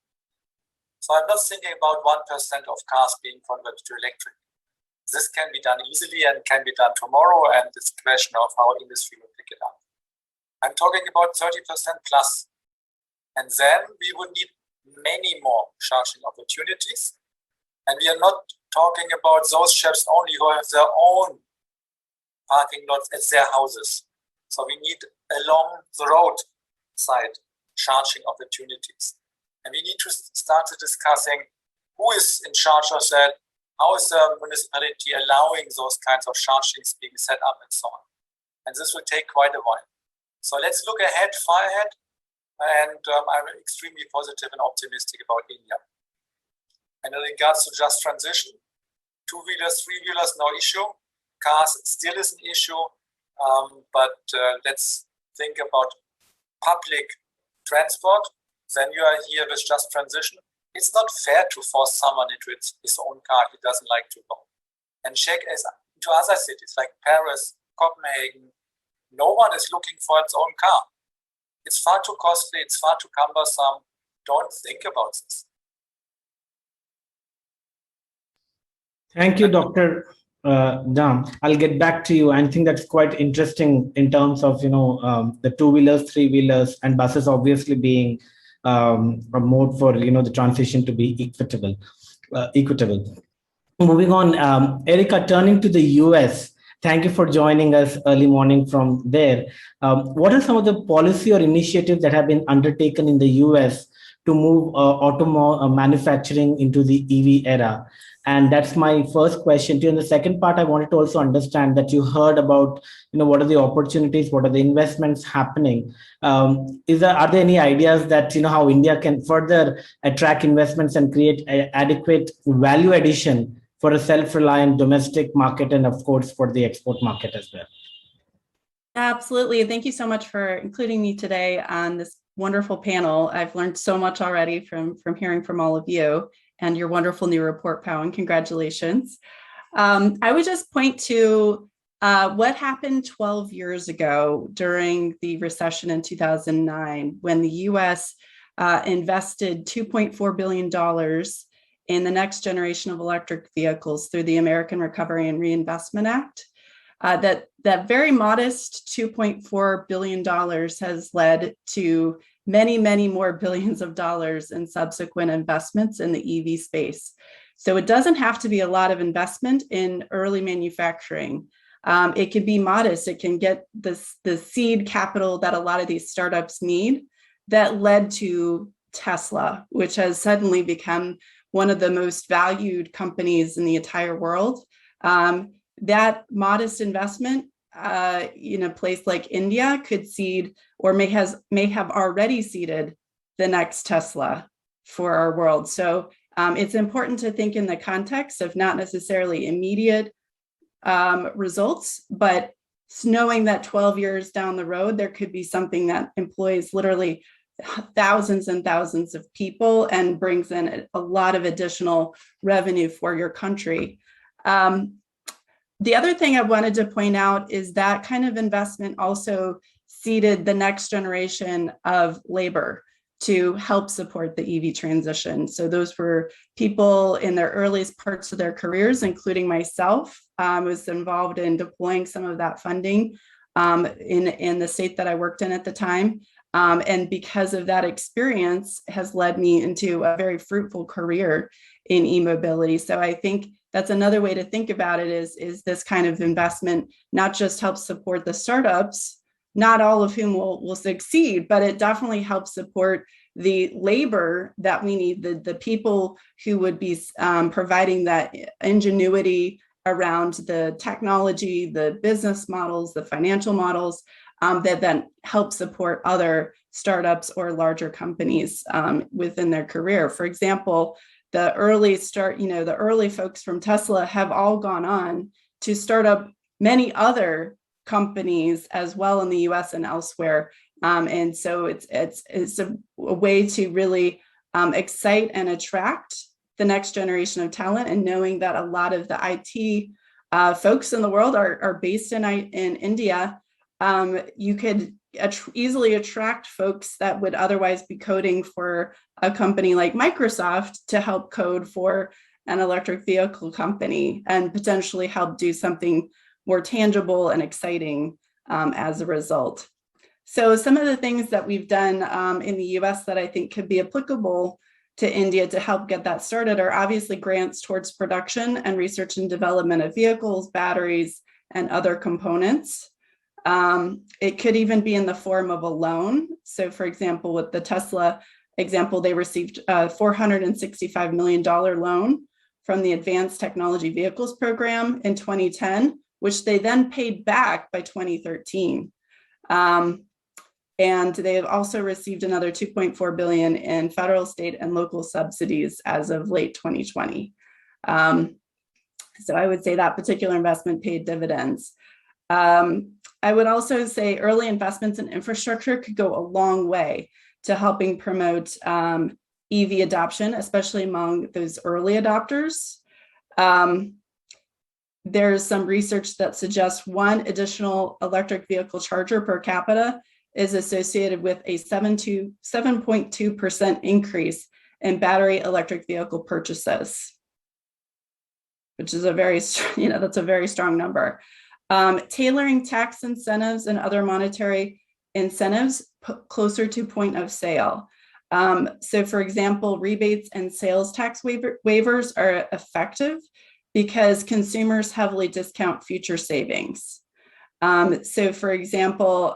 So I'm not thinking about 1% of cars being converted to electric. This can be done easily and can be done tomorrow, and it's a question of how industry will pick it up. I'm talking about 30% plus. And then we would need many more charging opportunities. And we are not talking about those chefs only who have their own parking lots at their houses. So we need along the roadside charging opportunities. And we need to start discussing who is in charge of that, how is the municipality allowing those kinds of chargings being set up and so on. And this will take quite a while. So let's look ahead, far ahead, and I'm extremely positive and optimistic about India. And in regards to just transition, two-wheelers, three-wheelers, no issue. Cars still is an issue, but let's think about public transport. Then you are here with just transition. It's not fair to force someone into his own car he doesn't like to go. And check as to other cities like Paris, Copenhagen. No one is looking for its own car. It's far too costly. It's far too cumbersome. Don't think about this. Thank you, Dr. Dam. I'll get back to you. I think that's quite interesting in terms of, the two-wheelers, three-wheelers, and buses obviously being a mode for, the transition to be equitable. Moving on, Erica, turning to the US, thank you for joining us early morning from there. What are some of the policy or initiatives that have been undertaken in the US to move manufacturing into the EV era? And that's my first question to you. And the second part, I wanted to also understand that you heard about, what are the opportunities, what are the investments happening? Are there any ideas that, how India can further attract investments and create adequate value addition for a self-reliant domestic market and, of course, for the export market as well? Absolutely. Thank you so much for including me today on this wonderful panel. I've learned so much already from hearing from all of you and your wonderful new report, Pawan. Congratulations. I would just point to what happened 12 years ago during the recession in 2009, when the US invested $2.4 billion in the next generation of electric vehicles through the American Recovery and Reinvestment Act. That very modest $2.4 billion has led to many, many more billions of dollars in subsequent investments in the EV space. So it doesn't have to be a lot of investment in early manufacturing. It can be modest. It can get the seed capital that a lot of these startups need that led to Tesla, which has suddenly become one of the most valued companies in the entire world. That modest investment in a place like India could seed or may have already seeded the next Tesla for our world. So it's important to think in the context of not necessarily immediate results, but knowing that 12 years down the road, there could be something that employs literally thousands and thousands of people and brings in a lot of additional revenue for your country. The other thing I wanted to point out is that kind of investment also seeded the next generation of labor to help support the EV transition. So those were people in their earliest parts of their careers, including myself. I was involved in deploying some of that funding in the state that I worked in at the time. And because of that experience has led me into a very fruitful career in e-mobility. So I think that's another way to think about it is this kind of investment not just helps support the startups, not all of whom will succeed, but it definitely helps support the labor that we need, the people who would be providing that ingenuity around the technology, the business models, the financial models that then help support other startups or larger companies within their career. For example, the early folks from Tesla have all gone on to start up many other companies as well in the US and elsewhere. And so it's a way to really excite and attract the next generation of talent, and knowing that a lot of the IT folks in the world are based in India. you could easily attract folks that would otherwise be coding for a company like Microsoft to help code for an electric vehicle company and potentially help do something more tangible and exciting as a result. So some of the things that we've done in the US that I think could be applicable to India to help get that started are obviously grants towards production and research and development of vehicles, batteries, and other components. It could even be in the form of a loan. So for example, with the Tesla example, they received a $465 million loan from the Advanced Technology Vehicles Program in 2010, which they then paid back by 2013. And they have also received another $2.4 billion in federal, state, and local subsidies as of late 2020. So I would say that particular investment paid dividends. I would also say early investments in infrastructure could go a long way to helping promote EV adoption, especially among those early adopters. There's some research that suggests one additional electric vehicle charger per capita is associated with a 7.2% increase in battery electric vehicle purchases, which is a very, that's a very strong number. Tailoring tax incentives and other monetary incentives closer to point of sale. So for example, rebates and sales tax waivers are effective because consumers heavily discount future savings. So for example,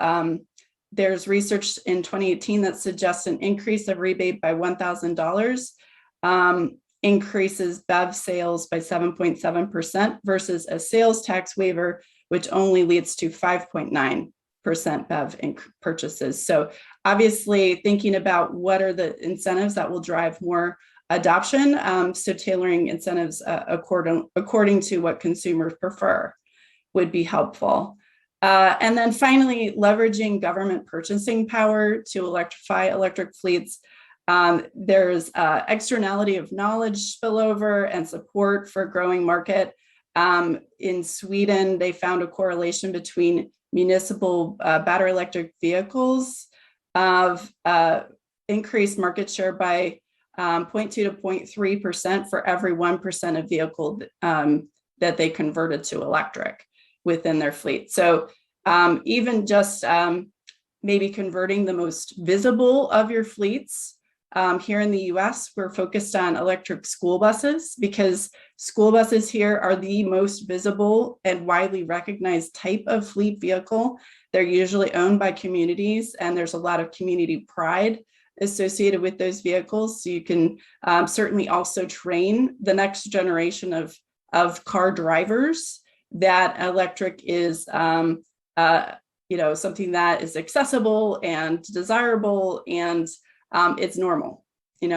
there's research in 2018 that suggests an increase of rebate by $1,000 increases BEV sales by 7.7% versus a sales tax waiver, which only leads to 5.9% BEV purchases. So obviously thinking about what are the incentives that will drive more adoption, so tailoring incentives according to what consumers prefer would be helpful. And then finally, leveraging government purchasing power to electrify electric fleets. There's externality of knowledge spillover and support for a growing market. In Sweden, they found a correlation between municipal battery electric vehicles of increased market share by 0.2 to 0.3% for every 1% of vehicle that they converted to electric within their fleet. So even just maybe converting the most visible of your fleets. Here in the US, we're focused on electric school buses because school buses here are the most visible and widely recognized type of fleet vehicle. They're usually owned by communities and there's a lot of community pride associated with those vehicles. So you can certainly also train the next generation of car drivers that electric is something that is accessible and desirable and it's normal,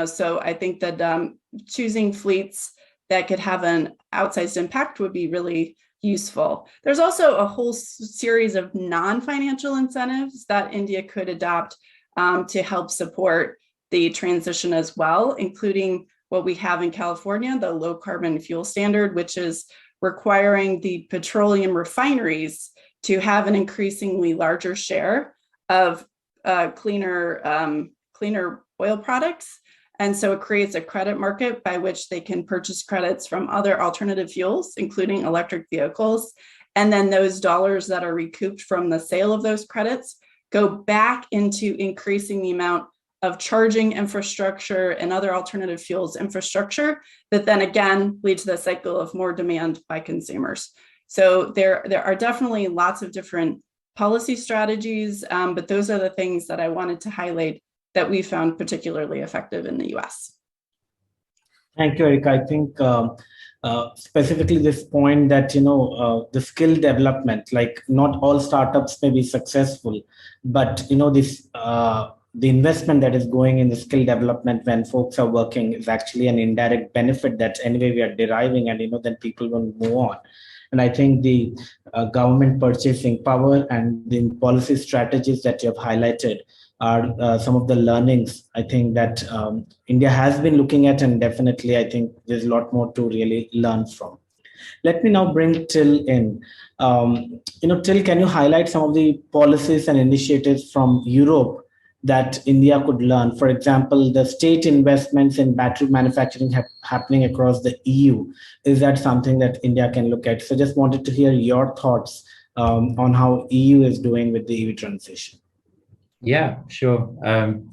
so I think that choosing fleets that could have an outsized impact would be really useful. There's also a whole series of non-financial incentives that India could adopt to help support the transition as well, including what we have in California, the low carbon fuel standard, which is requiring the petroleum refineries to have an increasingly larger share of cleaner oil products. And so it creates a credit market by which they can purchase credits from other alternative fuels, including electric vehicles. And then those dollars that are recouped from the sale of those credits go back into increasing the amount of charging infrastructure and other alternative fuels infrastructure that then again lead to the cycle of more demand by consumers. So there are definitely lots of different policy strategies, but those are the things that I wanted to highlight that we found particularly effective in the US. Thank you, Erica. I think specifically this point that, the skill development, like not all startups may be successful, but, the investment that is going in the skill development when folks are working is actually an indirect benefit that anyway we are deriving, and, then people will move on. And I think the government purchasing power and the policy strategies that you have highlighted are some of the learnings I think that India has been looking at, and definitely I think there's a lot more to really learn from. Let me now bring Till in. Till, can you highlight some of the policies and initiatives from Europe that India could learn? For example, the state investments in battery manufacturing happening across the EU. Is that something that India can look at? So just wanted to hear your thoughts on how EU is doing with the EV transition. Yeah, sure.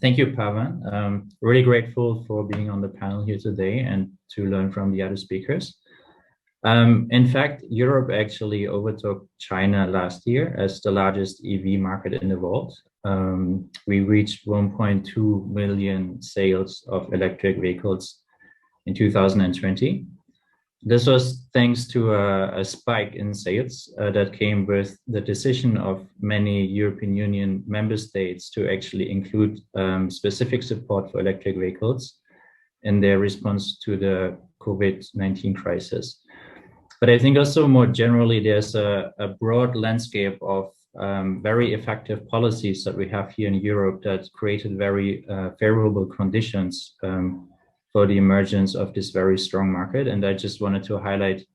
Thank you, Pavan. Really grateful for being on the panel here today and to learn from the other speakers. In fact, Europe actually overtook China last year as the largest EV market in the world. We reached 1.2 million sales of electric vehicles in 2020. This was thanks to a spike in sales that came with the decision of many European Union member states to actually include specific support for electric vehicles in their response to the COVID-19 crisis. But I think also more generally, there's a broad landscape of very effective policies that we have here in Europe that created very favorable conditions for the emergence of this very strong market. And I just wanted to highlight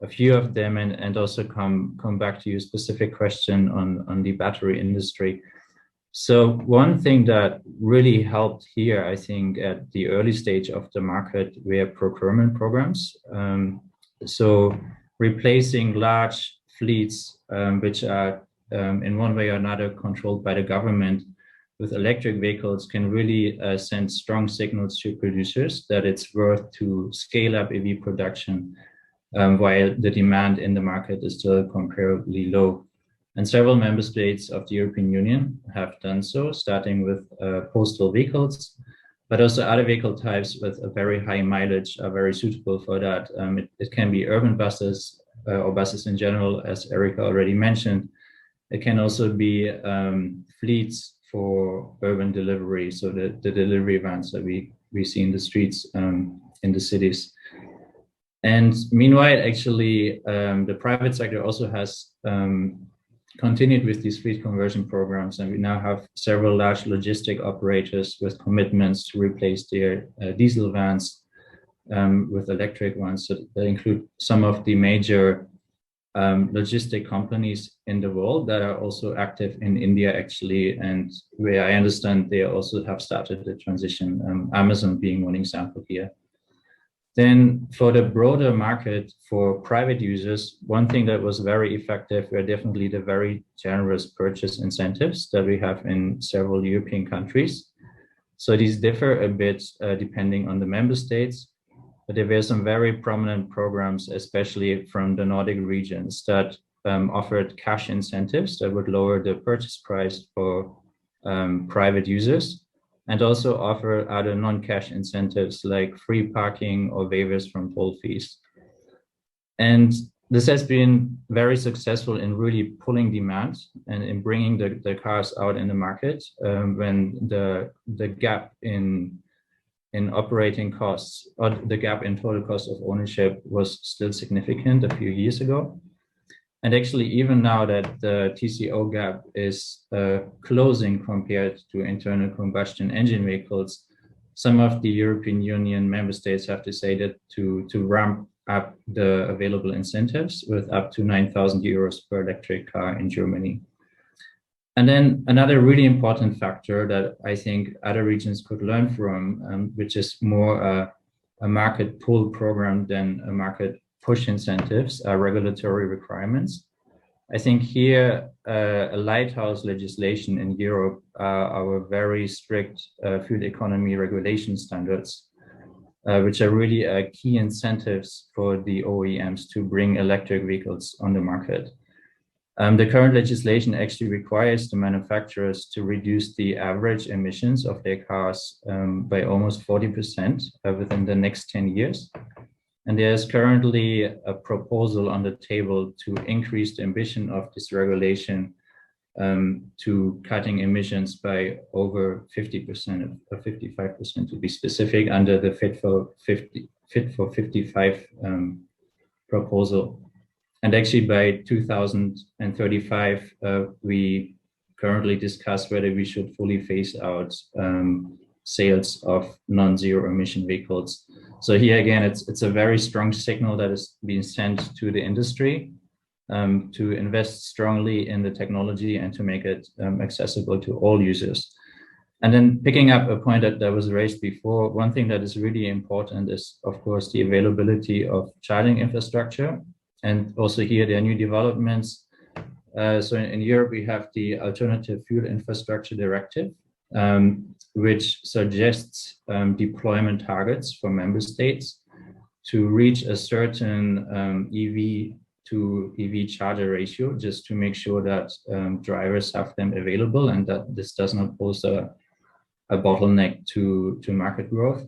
a few of them and also come back to your specific question on the battery industry. So one thing that really helped here, I think, at the early stage of the market were procurement programs. So replacing large fleets, which are in one way or another controlled by the government, with electric vehicles can really send strong signals to producers that it's worth to scale up EV production while the demand in the market is still comparably low. And several member states of the European Union have done so, starting with postal vehicles, but also other vehicle types with a very high mileage are very suitable for that. It can be urban buses or buses in general, as Erica already mentioned. It can also be fleets for urban delivery, so the delivery vans that we see in the streets in the cities. And meanwhile, actually, the private sector also has continued with these fleet conversion programs, and we now have several large logistic operators with commitments to replace their diesel vans with electric ones. So they include some of the major logistic companies in the world that are also active in India, actually, and where I understand they also have started the transition, Amazon being one example here. Then for the broader market for private users, one thing that was very effective were definitely the very generous purchase incentives that we have in several European countries. So these differ a bit depending on the member states, but there were some very prominent programs, especially from the Nordic regions, that offered cash incentives that would lower the purchase price for private users, and also offer other non-cash incentives like free parking or waivers from toll fees. And this has been very successful in really pulling demand and in bringing the cars out in the market when the gap in operating costs, or the gap in total cost of ownership, was still significant a few years ago. And actually, even now that the TCO gap is closing compared to internal combustion engine vehicles, some of the European Union member states have decided to ramp up the available incentives with up to 9,000 euros per electric car in Germany. And then another really important factor that I think other regions could learn from, which is more a market pull program than a market push incentives, are regulatory requirements. I think here a lighthouse legislation in Europe are our very strict fuel economy regulation standards, which are really key incentives for the OEMs to bring electric vehicles on the market. The current legislation actually requires the manufacturers to reduce the average emissions of their cars by almost 40% within the next 10 years. And there's currently a proposal on the table to increase the ambition of this regulation to cutting emissions by over 50% or 55% to be specific, under the Fit for 55 proposal. And actually by 2035, we currently discuss whether we should fully phase out sales of non-zero emission vehicles. So here again, it's a very strong signal that is being sent to the industry to invest strongly in the technology and to make it accessible to all users. And then picking up a point that was raised before, one thing that is really important is, of course, the availability of charging infrastructure. And also here, there are new developments. So in Europe, we have the Alternative Fuel Infrastructure Directive, which suggests deployment targets for member states to reach a certain EV to EV charger ratio, just to make sure that drivers have them available and that this does not pose a bottleneck to market growth.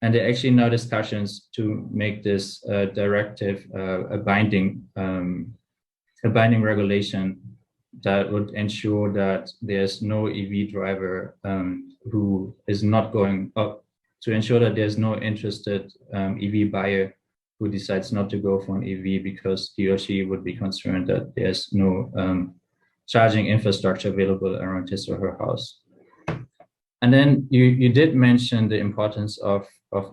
And there are actually now discussions to make this directive a binding regulation that would ensure that there's no EV driver who is not going up, to ensure that there's no interested EV buyer who decides not to go for an EV because he or she would be concerned that there's no charging infrastructure available around his or her house. And then you did mention the importance of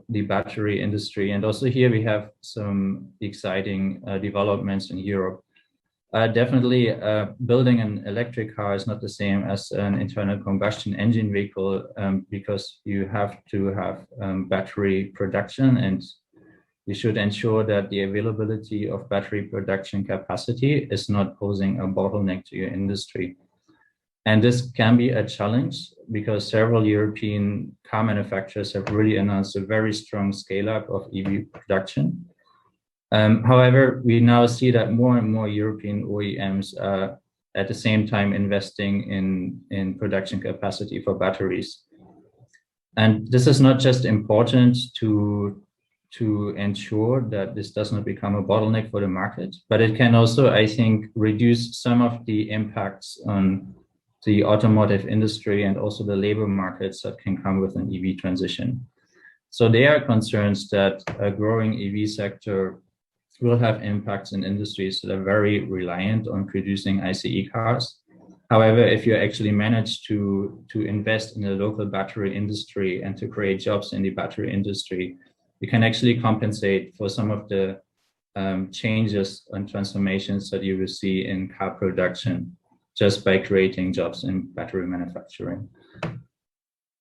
the battery industry. And also here we have some exciting developments in Europe. Definitely building an electric car is not the same as an internal combustion engine vehicle because you have to have battery production, and you should ensure that the availability of battery production capacity is not posing a bottleneck to your industry. And this can be a challenge because several European car manufacturers have really announced a very strong scale up of EV production. However, we now see that more and more European OEMs are at the same time investing in production capacity for batteries. And this is not just important to ensure that this does not become a bottleneck for the market, but it can also, I think, reduce some of the impacts on the automotive industry and also the labor markets that can come with an EV transition. So there are concerns that a growing EV sector will have impacts in industries that are very reliant on producing ICE cars. However, if you actually manage to invest in the local battery industry and to create jobs in the battery industry, you can actually compensate for some of the changes and transformations that you will see in car production just by creating jobs in battery manufacturing.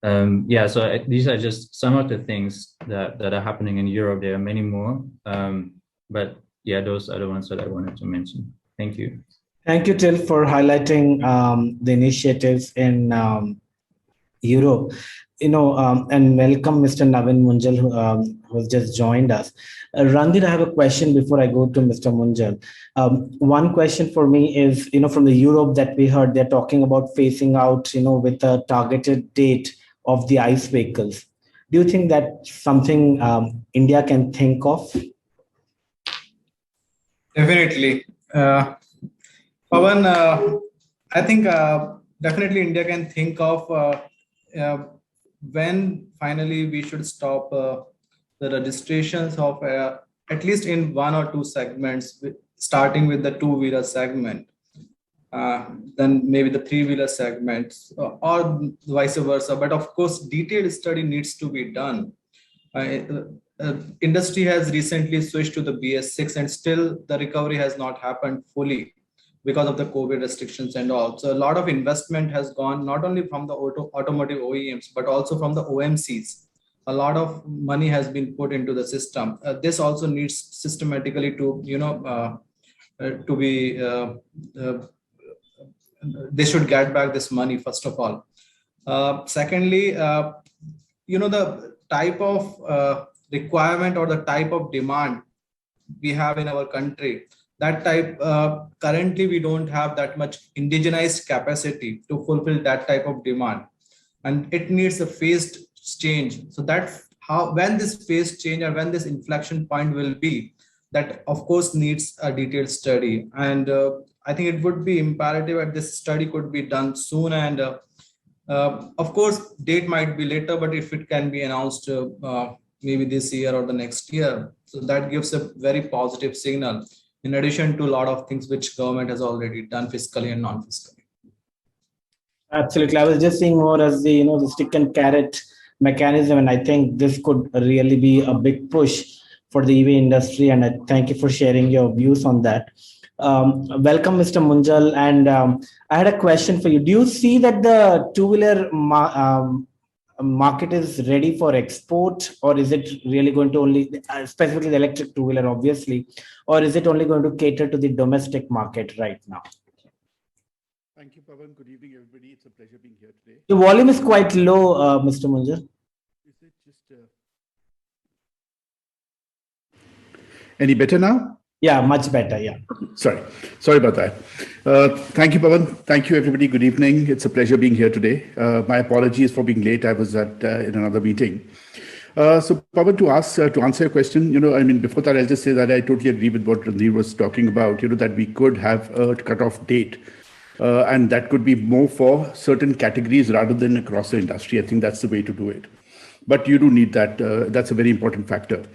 So these are just some of the things that are happening in Europe. There are many more, but yeah, those are the ones that I wanted to mention. Thank you. Thank you, Till, for highlighting the initiatives in Europe. And welcome Mr. Navin Munjal, who has just joined us. Randir, I have a question before I go to Mr. Munjal. One question for me is, from the Europe that we heard, they're talking about phasing out, with a targeted date of the ICE vehicles. Do you think that's something India can think of? Definitely. Pawan, I think definitely India can think of when finally we should stop the registrations of at least in one or two segments, starting with the two-wheeler segment, then maybe the three-wheeler segments, or vice versa. But of course, detailed study needs to be done. Industry has recently switched to the BS6 and still the recovery has not happened fully because of the COVID restrictions and all. So a lot of investment has gone not only from the automotive OEMs, but also from the OMCs. A lot of money has been put into the system. This also needs systematically to, they should get back this money, first of all. Secondly, the type of requirement or the type of demand we have in our country, that type, currently we don't have that much indigenized capacity to fulfill that type of demand. And it needs a phased change. So that's how, when this phase change or when this inflection point will be, that of course needs a detailed study. And I think it would be imperative that this study could be done soon. And of course, date might be later, but if it can be announced maybe this year or the next year, so that gives a very positive signal, in addition to a lot of things which government has already done fiscally and non-fiscally. Absolutely. I was just seeing more as the, the stick and carrot mechanism, and I think this could really be a big push for the EV industry. And I thank you for sharing your views on that. Welcome, Mr. Munjal. And I had a question for you. Do you see that the two-wheeler market is ready for export, or is it really going to only, specifically the electric two-wheeler, obviously, or is it only going to cater to the domestic market right now? Thank you, Pavan. Good evening, everybody. It's a pleasure being here today. The volume is quite low, Mr. Munjal. Is it just any better now? Yeah, much better. Yeah. Sorry about that. Thank you, Pavan. Thank you, everybody. Good evening. It's a pleasure being here today. My apologies for being late. I was in another meeting. So, Pavan, to answer your question, before that, I'll just say that I totally agree with what Ranveer was talking about. That we could have a cutoff date, and that could be more for certain categories rather than across the industry. I think that's the way to do it. But you do need that. That's a very important factor.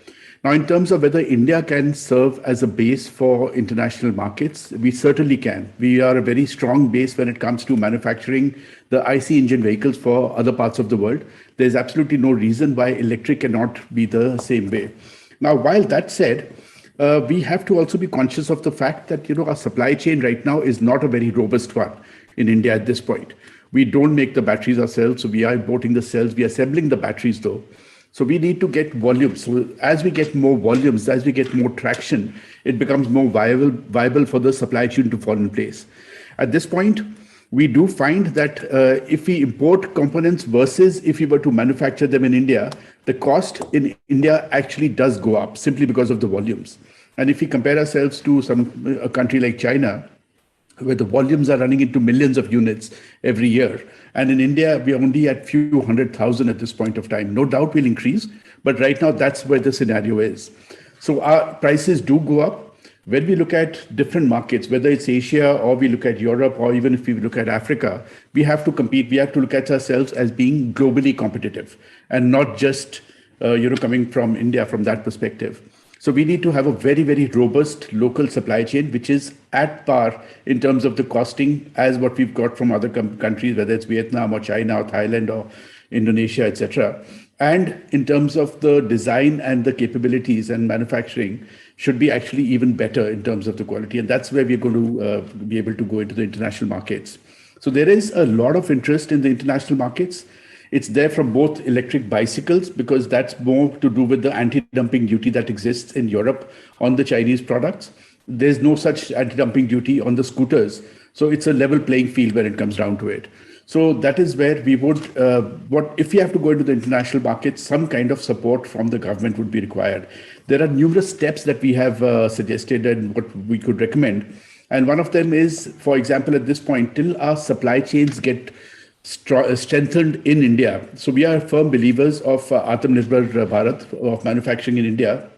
Now, in terms of whether India can serve as a base for international markets, we certainly can. We are a very strong base when it comes to manufacturing the IC engine vehicles for other parts of the world. There's absolutely no reason why electric cannot be the same way. Now, while that said, we have to also be conscious of the fact that, our supply chain right now is not a very robust one in India at this point. We don't make the batteries ourselves, so we are importing the cells. We are assembling the batteries, though. So we need to get volumes. So as we get more volumes, as we get more traction, it becomes more viable for the supply chain to fall in place. At this point, we do find that if we import components versus if we were to manufacture them in India, the cost in India actually does go up simply because of the volumes. And if we compare ourselves to a country like China, where the volumes are running into millions of units every year. And in India, we are only at few 100,000 at this point of time. No doubt will increase, but right now that's where the scenario is. So our prices do go up. When we look at different markets, whether it's Asia or we look at Europe, or even if we look at Africa, we have to compete. We have to look at ourselves as being globally competitive and not just, coming from India from that perspective. So we need to have a very, very robust local supply chain, which is at par in terms of the costing as what we've got from other countries, whether it's Vietnam or China or Thailand or Indonesia, etc. And in terms of the design and the capabilities and manufacturing should be actually even better in terms of the quality. And that's where we're going to be able to go into the international markets. So there is a lot of interest in the international markets. It's there from both electric bicycles, because that's more to do with the anti-dumping duty that exists in Europe on the Chinese products. There's no such anti-dumping duty on the scooters. So it's a level playing field when it comes down to it. So that is where we would, if we have to go into the international market, some kind of support from the government would be required. There are numerous steps that we have suggested and what we could recommend. And one of them is, for example, at this point, till our supply chains get strengthened in India. So we are firm believers of Atmanirbhar Bharat, of manufacturing in India.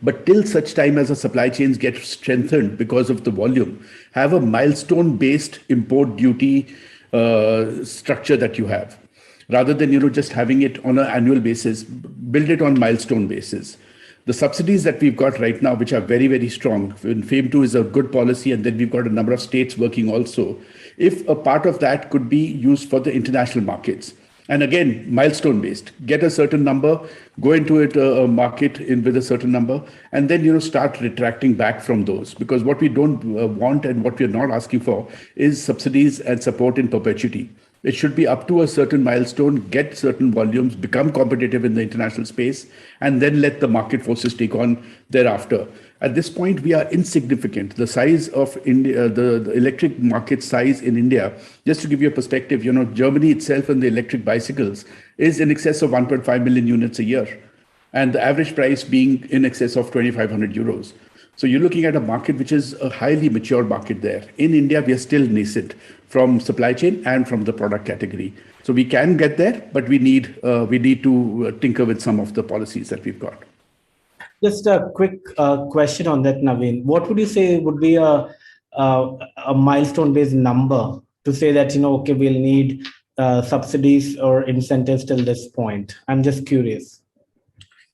But till such time as the supply chains get strengthened because of the volume, have a milestone-based import duty structure that you have. Rather than just having it on an annual basis, build it on milestone basis. The subsidies that we've got right now, which are very, very strong, FAME 2 is a good policy, and then we've got a number of states working also. If a part of that could be used for the international markets, and again, milestone based, get a certain number, go into it a market with a certain number, and then start retracting back from those. Because what we don't want and what we're not asking for is subsidies and support in perpetuity. It should be up to a certain milestone, get certain volumes, become competitive in the international space, and then let the market forces take on thereafter. At this point, we are insignificant. The size of India, the electric market size in India, just to give you a perspective, Germany itself and the electric bicycles is in excess of 1.5 million units a year, and the average price being in excess of 2,500 euros. So you're looking at a market which is a highly mature market there. In India, we are still nascent from supply chain and from the product category. So we can get there, but we need to tinker with some of the policies that we've got. Just a quick question on that, Naveen. What would you say would be a milestone-based number to say that, okay, we'll need subsidies or incentives till this point? I'm just curious.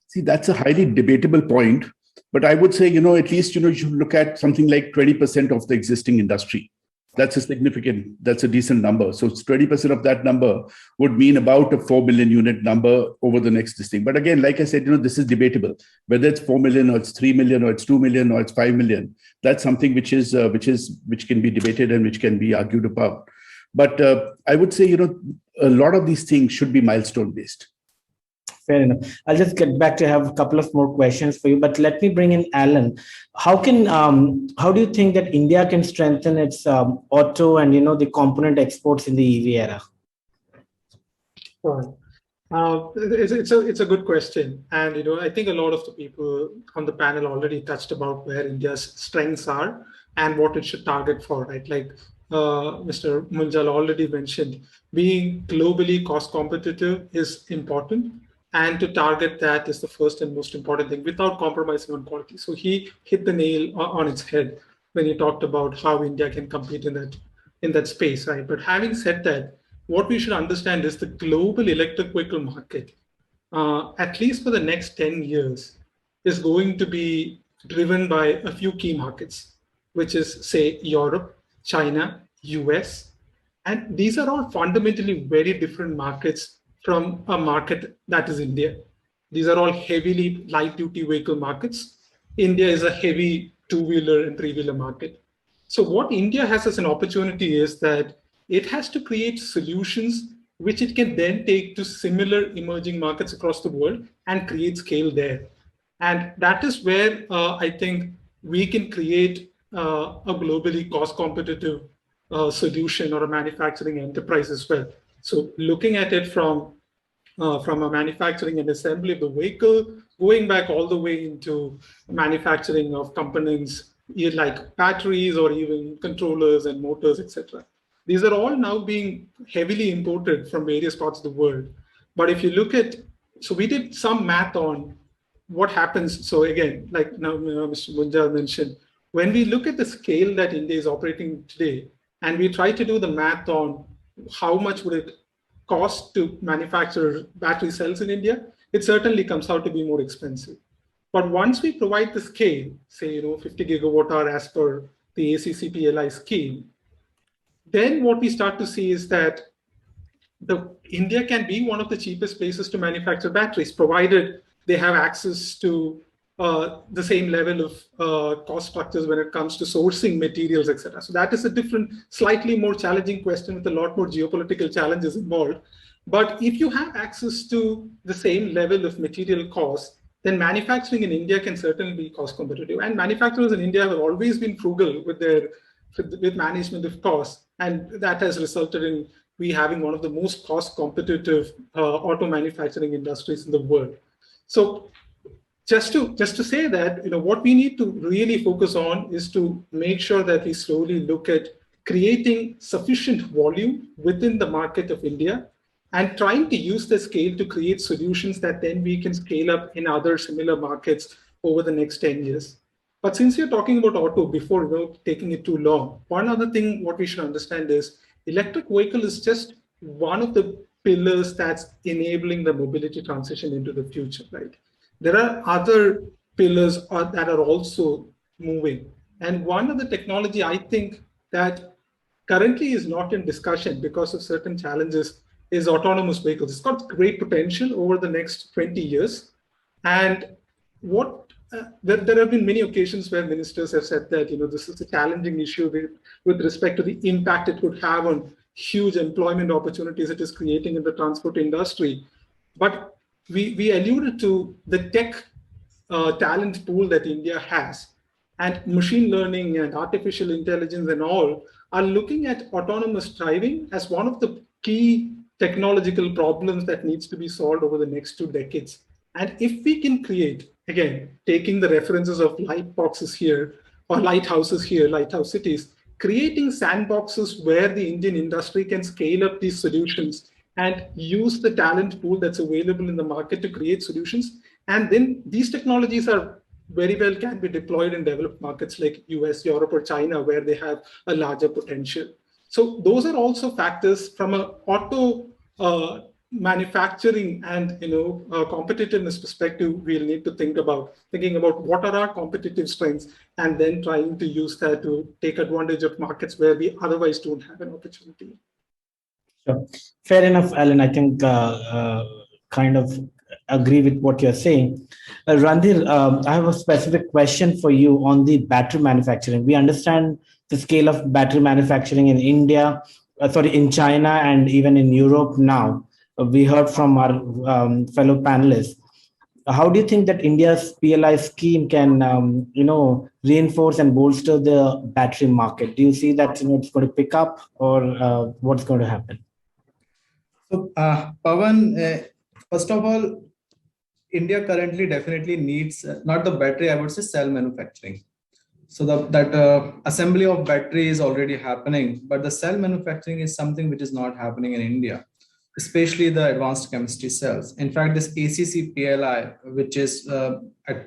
See, that's a highly debatable point. But I would say, at least, you should look at something like 20% of the existing industry That's a decent number. So 20% of that number would mean about a 4 million unit number over the next thing. But again, like I said, this is debatable. Whether it's 4 million or it's 3 million or it's 2 million or it's 5 million, that's something which can be debated and which can be argued about. But I would say, a lot of these things should be milestone based. Fair enough. I'll just get back to have a couple of more questions for you, but let me bring in Alan. How do you think that India can strengthen its auto and the component exports in the EV era? It's a good question, and I think a lot of the people on the panel already touched about where India's strengths are and what it should target for, right? Like Mr. Munjal already mentioned, being globally cost competitive is important. And to target that is the first and most important thing without compromising on quality. So he hit the nail on its head when he talked about how India can compete in that space, right? But having said that, what we should understand is the global electric vehicle market, at least for the next 10 years, is going to be driven by a few key markets, which is, say, Europe, China, US. And these are all fundamentally very different markets from a market that is India. These are all heavily light-duty vehicle markets. India is a heavy two-wheeler and three-wheeler market. So what India has as an opportunity is that it has to create solutions which it can then take to similar emerging markets across the world and create scale there. And that is where I think we can create a globally cost-competitive solution or a manufacturing enterprise as well. So looking at it from a manufacturing and assembly of the vehicle, going back all the way into manufacturing of components like batteries or even controllers and motors, etc. These are all now being heavily imported from various parts of the world. But if you look at, so we did some math on what happens. So again, like now Mr. Munjal mentioned, when we look at the scale that India is operating today, and we try to do the math on how much would it cost to manufacture battery cells in India, it certainly comes out to be more expensive. But once we provide the scale, say 50 gigawatt hour as per the ACC PLI scheme, then what we start to see is that India can be one of the cheapest places to manufacture batteries, provided they have access to the same level of cost structures when it comes to sourcing materials, etc. So that is a different, slightly more challenging question with a lot more geopolitical challenges involved. But if you have access to the same level of material cost, then manufacturing in India can certainly be cost competitive. And manufacturers in India have always been frugal with management of costs, and that has resulted in we having one of the most cost competitive auto manufacturing industries in the world. So just to say that, what we need to really focus on is to make sure that we slowly look at creating sufficient volume within the market of India and trying to use the scale to create solutions that then we can scale up in other similar markets over the next 10 years. But since you're talking about auto, before taking it too long, one other thing what we should understand is electric vehicle is just one of the pillars that's enabling the mobility transition into the future, right? There are other pillars that are also moving. And one of the technology I think that currently is not in discussion because of certain challenges is autonomous vehicles. It's got great potential over the next 20 years. And there have been many occasions where ministers have said that this is a challenging issue with respect to the impact it would have on huge employment opportunities it is creating in the transport industry. But we alluded to the tech talent pool that India has, and machine learning and artificial intelligence and all are looking at autonomous driving as one of the key technological problems that needs to be solved over the next 2 decades. And if we can create, again, taking the references of light boxes here or lighthouses here, lighthouse cities, creating sandboxes where the Indian industry can scale up these solutions and use the talent pool that's available in the market to create solutions. And then these technologies are very well can be deployed in developed markets like US, Europe, or China, where they have a larger potential. So those are also factors from an auto manufacturing and competitiveness perspective, we'll need to thinking about what are our competitive strengths, and then trying to use that to take advantage of markets where we otherwise don't have an opportunity. Sure. Fair enough, Alan. I think kind of agree with what you're saying. Randhir, I have a specific question for you on the battery manufacturing. We understand the scale of battery manufacturing in India, in China, and even in Europe now. We heard from our fellow panelists. How do you think that India's PLI scheme can, reinforce and bolster the battery market? Do you see that it's going to pick up, or what's going to happen? So, Pawan, first of all, India currently definitely needs not the battery, I would say cell manufacturing. So that assembly of battery is already happening, but the cell manufacturing is something which is not happening in India, especially the advanced chemistry cells. In fact, this ACC PLI, which is at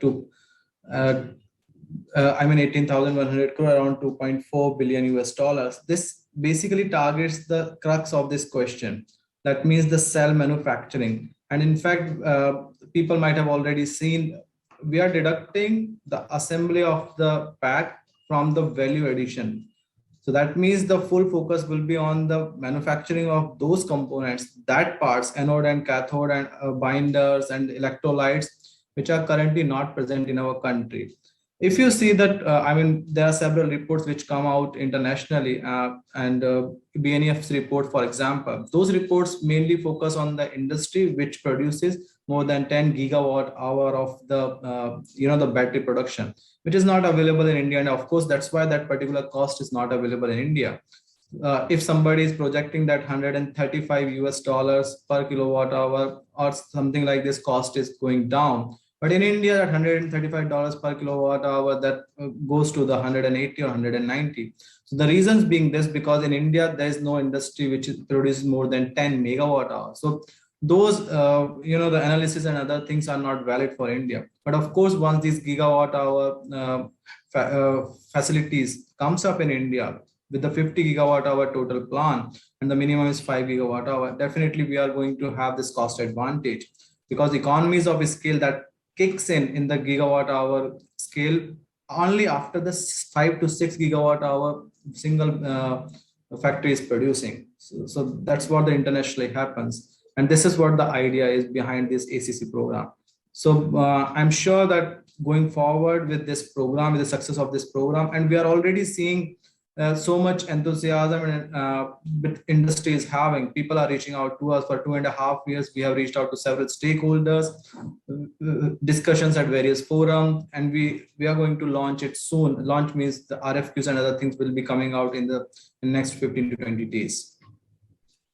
18,100 crore, around 2.4 billion US dollars. This basically targets the crux of this question. That means the cell manufacturing. And in fact, people might have already seen, we are deducting the assembly of the pack from the value addition. So that means the full focus will be on the manufacturing of those components, that parts, anode and cathode and binders and electrolytes, which are currently not present in our country. If you see that, there are several reports which come out internationally, and BNEF's report, for example, those reports mainly focus on the industry which produces more than 10 gigawatt hour of the, the battery production, which is not available in India. And of course, that's why that particular cost is not available in India. If somebody is projecting that 135 US dollars per kilowatt hour or something like this, cost is going down. But in India, that $135 per kilowatt hour, that goes to the 180 or 190. So the reasons being this, because in India, there is no industry which produces more than 10 megawatt hours. So those, the analysis and other things are not valid for India. But of course, once these gigawatt hour facilities comes up in India with the 50 gigawatt hour total plan, and the minimum is 5 gigawatt hour, definitely we are going to have this cost advantage, because economies of scale that kicks in the gigawatt hour scale only after the 5 to 6 gigawatt hour single factory is producing. So that's what the internationally happens. And this is what the idea is behind this ACC program. So I'm sure that going forward with this program, with the success of this program, and we are already seeing so much enthusiasm and industry is having. People are reaching out to us for 2.5 years. We have reached out to several stakeholders, discussions at various forums, and we are going to launch it soon. Launch means the RFQs and other things will be coming out in the next 15 to 20 days.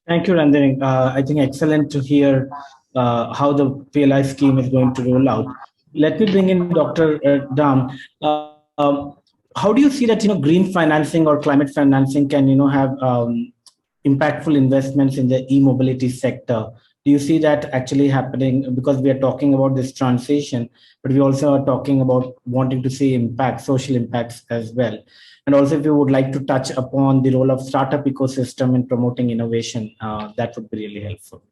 Thank you, Randhir. I think excellent to hear how the PLI scheme is going to roll out. Let me bring in Dr. Dam. How do you see that green financing or climate financing can have impactful investments in the e-mobility sector? Do you see that actually happening? Because we are talking about this transition, but we also are talking about wanting to see impact, social impacts as well. And also, if you would like to touch upon the role of startup ecosystem in promoting innovation, that would be really helpful.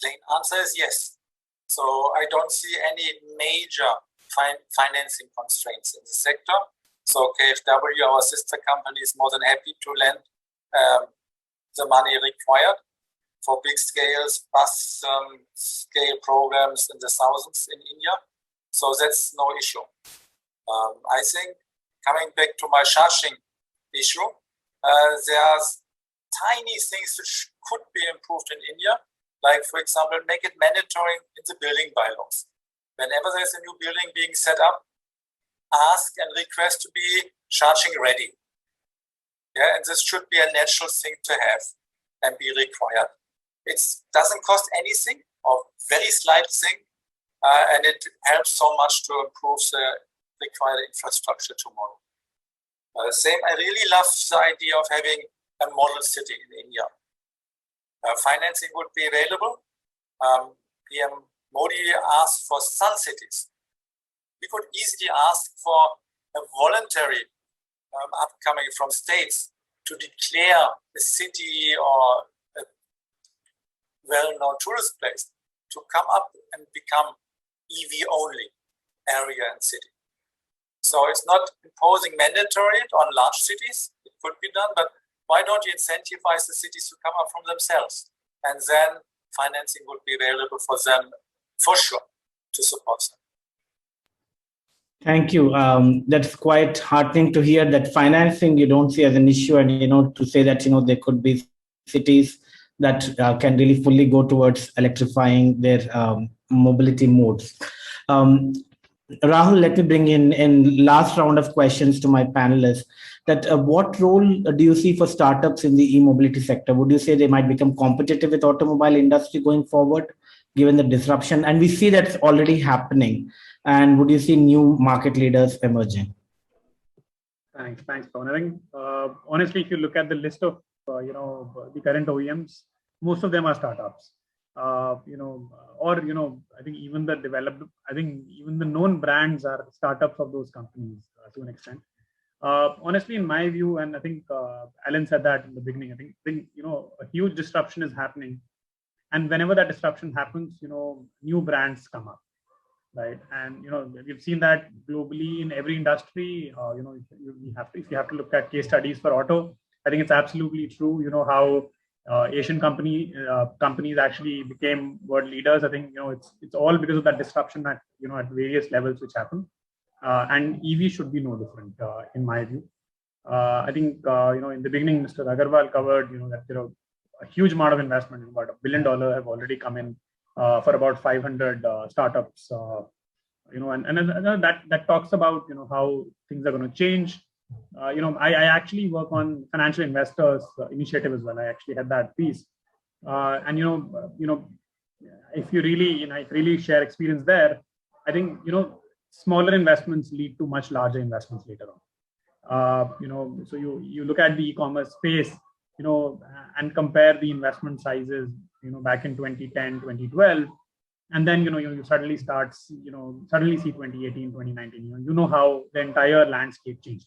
Plain answer is yes. So I don't see any major financing constraints in the sector. So KfW, our sister company, is more than happy to lend the money required for big scales, bus scale programs in the thousands in India. So that's no issue. I think, coming back to my charging issue, there are tiny things which could be improved in India, like, for example, make it mandatory in the building bylaws. Whenever there's a new building being set up, ask and request to be charging ready. Yeah, and this should be a natural thing to have and be required. It doesn't cost anything, or very slight thing, and it helps so much to improve the required infrastructure tomorrow. Same, I really love the idea of having a model city in India. Financing would be available. PM Modi asked for sun cities. We could easily ask for a voluntary upcoming from states to declare a city or well-known tourist place to come up and become EV only area and city. So it's not imposing mandatory on large cities. It could be done, but why don't you incentivize the cities to come up from themselves? And then financing would be available for them, for sure, to support them. Thank you. That's quite heartening to hear that financing you don't see as an issue, and to say that there could be cities that can really fully go towards electrifying their mobility modes. Rahul, let me bring in last round of questions to my panelists. That what role do you see for startups in the e-mobility sector? Would you say they might become competitive with automobile industry going forward, given the disruption? And we see that's already happening. And would you see new market leaders emerging? Thanks, Pawan. I think honestly, if you look at the list of the current OEMs, most of them are startups. I think even the known brands are startups of those companies to an extent. Honestly, in my view, and I think Alan said that in the beginning, I think a huge disruption is happening, and whenever that disruption happens, new brands come up, right? And we've seen that globally in every industry. If you have to look at case studies for auto, I think it's absolutely true. How Asian companies actually became world leaders. I think it's all because of that disruption at at various levels which happen, and EV should be no different in my view. I think in the beginning, Mr. Agarwal covered that a huge amount of investment, about $1 billion, have already come in for about 500 startups. And that talks about how things are going to change. I actually work on financial investors initiative as well. I actually had that piece, and if you really share experience there, I think smaller investments lead to much larger investments later on. So you look at the e-commerce space, and compare the investment sizes, back in 2010, 2012, and then you suddenly see 2018, 2019. How the entire landscape changed.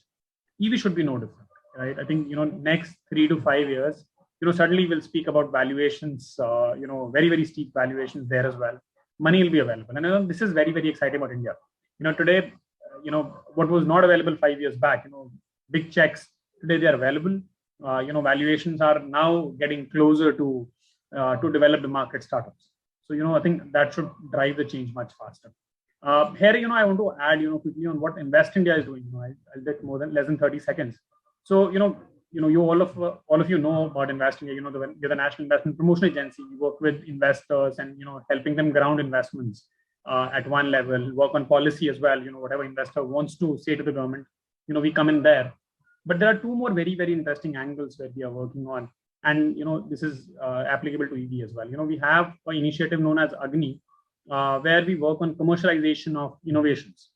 EV should be no different, right? I think next 3 to 5 years, suddenly we'll speak about valuations, very, very steep valuations there as well. Money will be available, and this is very, very exciting about India. Today, what was not available 5 years back, big checks, today they are available. Valuations are now getting closer to developed market startups. So I think that should drive the change much faster. Here, I want to add, quickly on what Invest India is doing. I'll take less than 30 seconds. So, all of you know about Invest India. We're the National Investment Promotion Agency. We work with investors and helping them ground investments at one level. Work on policy as well. Whatever investor wants to say to the government, we come in there. But there are two more very, very interesting angles where we are working on, and this is applicable to EV as well. We have an initiative known as Agni, where we work on commercialization of innovations.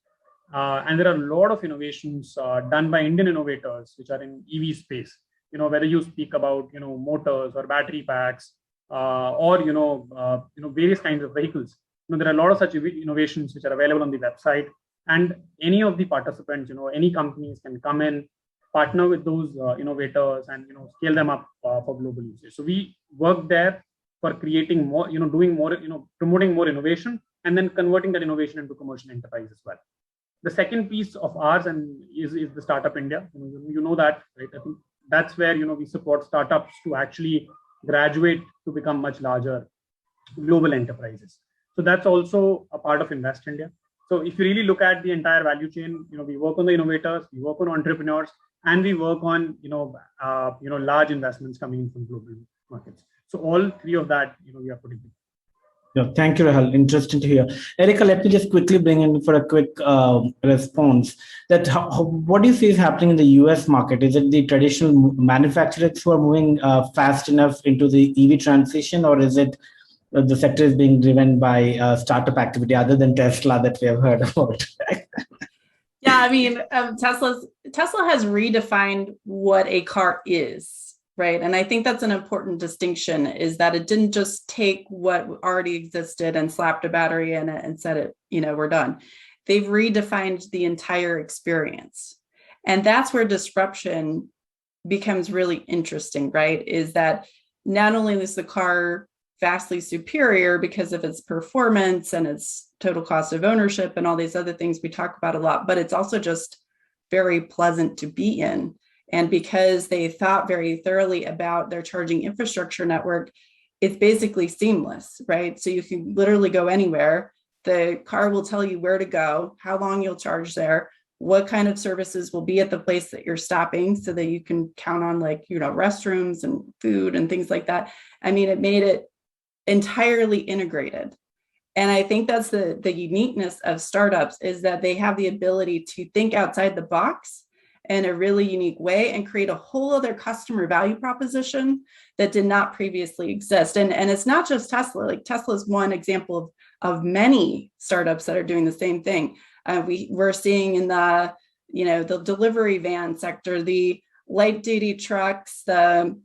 And there are a lot of innovations done by Indian innovators, which are in EV space, whether you speak about, motors or battery packs, or, various kinds of vehicles. There are a lot of such innovations which are available on the website, and any of the participants, any companies can come in, partner with those innovators and, scale them up for global usage. So we work there for creating more, doing more, promoting more innovation, and then converting that innovation into commercial enterprise as well. The second piece of ours is the Startup India. That, right? I think that's where we support startups to actually graduate to become much larger global enterprises. So that's also a part of Invest India. So if you really look at the entire value chain, we work on the innovators, we work on entrepreneurs, and we work on large investments coming in from global markets. So all three of that we are putting in. Yeah, thank you, Rahul. Interesting to hear. Erica, let me just quickly bring in for a quick response. That what do you see is happening in the US market? Is it the traditional manufacturers who are moving fast enough into the EV transition, or is it the sector is being driven by startup activity other than Tesla that we have heard about? Yeah, I mean, Tesla has redefined what a car is, right? And I think that's an important distinction, is that it didn't just take what already existed and slapped a battery in it and said it, we're done. They've redefined the entire experience. And that's where disruption becomes really interesting, right? Is that not only is the car vastly superior because of its performance and its total cost of ownership and all these other things we talk about a lot, but it's also just very pleasant to be in. And because they thought very thoroughly about their charging infrastructure network, it's basically seamless, right? So you can literally go anywhere. The car will tell you where to go, how long you'll charge there, what kind of services will be at the place that you're stopping so that you can count on, like, restrooms and food and things like that. I mean, it made it entirely integrated. And I think that's the uniqueness of startups, is that they have the ability to think outside the box in a really unique way and create a whole other customer value proposition that did not previously exist. And it's not just Tesla. Like, Tesla is one example of many startups that are doing the same thing. We're seeing in the delivery van sector, the light duty trucks, the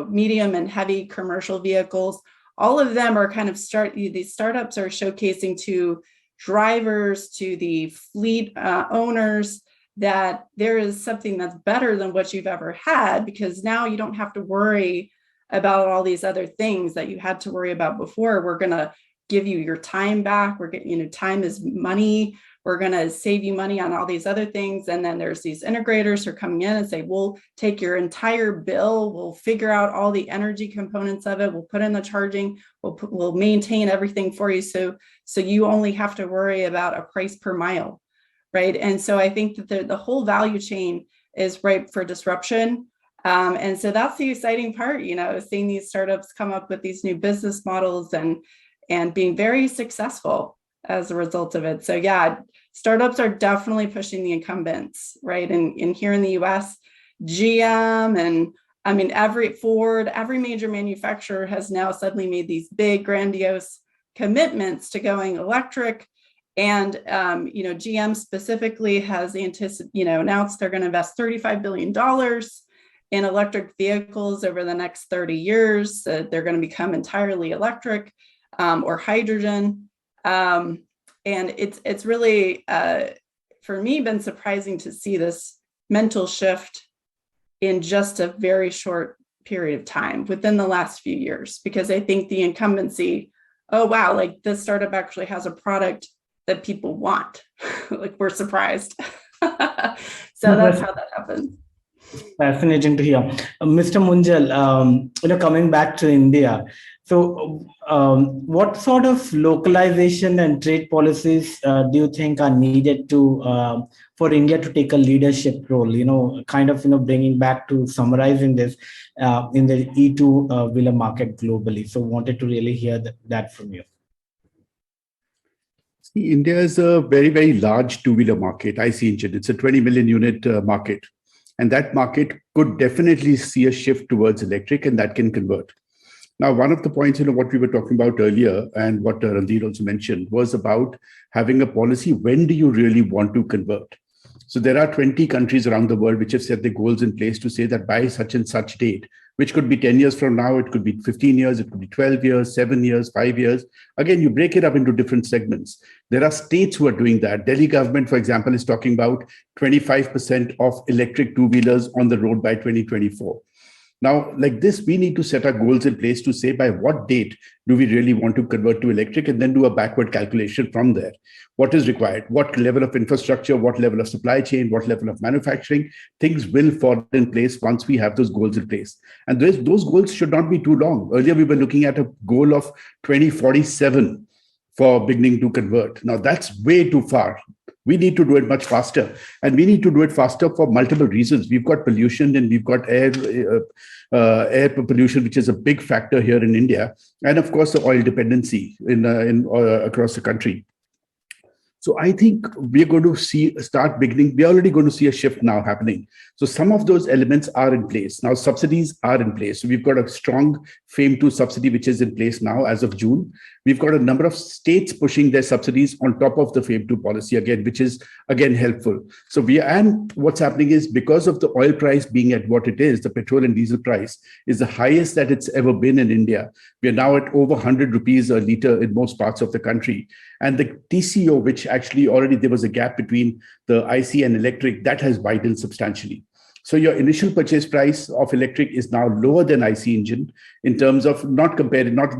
medium and heavy commercial vehicles. All of them are kind of these startups are showcasing to drivers, to the fleet owners, that there is something that's better than what you've ever had, because now you don't have to worry about all these other things that you had to worry about before. We're going to give you your time back. We're getting, time is money. We're going to save you money on all these other things. And then there's these integrators who are coming in and say, we'll take your entire bill. We'll figure out all the energy components of it. We'll put in the charging. We'll maintain everything for you. So you only have to worry about a price per mile, right? And so I think that the whole value chain is ripe for disruption. And so that's the exciting part, seeing these startups come up with these new business models and being very successful as a result of it. So yeah, startups are definitely pushing the incumbents, right? And here in the US, GM and every major manufacturer has now suddenly made these big, grandiose commitments to going electric. And GM specifically has announced they're going to invest $35 billion in electric vehicles over the next 30 years. They're going to become entirely electric or hydrogen. And it's really, for me, been surprising to see this mental shift in just a very short period of time within the last few years, because I think the incumbency, oh, wow, like this startup actually has a product that people want. Like, we're surprised. So that's how that happens. Fascinating to hear. Mr. Munjal, coming back to India, so what sort of localization and trade policies do you think are needed for India to take a leadership role, bringing back to summarizing this in the E2 wheeler market globally? So wanted to really hear that from you. See, India is a very, very large two-wheeler market, IC engine. It's a 20 million unit market. And that market could definitely see a shift towards electric, and that can convert. Now, one of the points, what we were talking about earlier, and what Randir also mentioned, was about having a policy. When do you really want to convert? So there are 20 countries around the world which have set their goals in place to say that by such and such date, which could be 10 years from now, it could be 15 years, it could be 12 years, 7 years, 5 years. Again, you break it up into different segments. There are states who are doing that. Delhi government, for example, is talking about 25% of electric two-wheelers on the road by 2024. Now, like this, we need to set our goals in place to say by what date do we really want to convert to electric, and then do a backward calculation from there. What is required? What level of infrastructure? What level of supply chain? What level of manufacturing? Things will fall in place once we have those goals in place. And those goals should not be too long. Earlier, we were looking at a goal of 2047 for beginning to convert. Now, that's way too far. We need to do it much faster, and we need to do it faster for multiple reasons. We've got pollution, and we've got air pollution, which is a big factor here in India, and of course the oil dependency across the country. So I think we're going to we're already going to see a shift now happening. So some of those elements are in place. Now subsidies are in place. So we've got a strong FAME 2 subsidy, which is in place now as of June. We've got a number of states pushing their subsidies on top of the FAME 2 policy again, which is again helpful. So and what's happening is, because of the oil price being at what it is, the petrol and diesel price is the highest that it's ever been in India. We are now at over 100 rupees a litre in most parts of the country. And the TCO, which actually already there was a gap between the IC and electric, that has widened substantially. So your initial purchase price of electric is now lower than IC engine in terms of not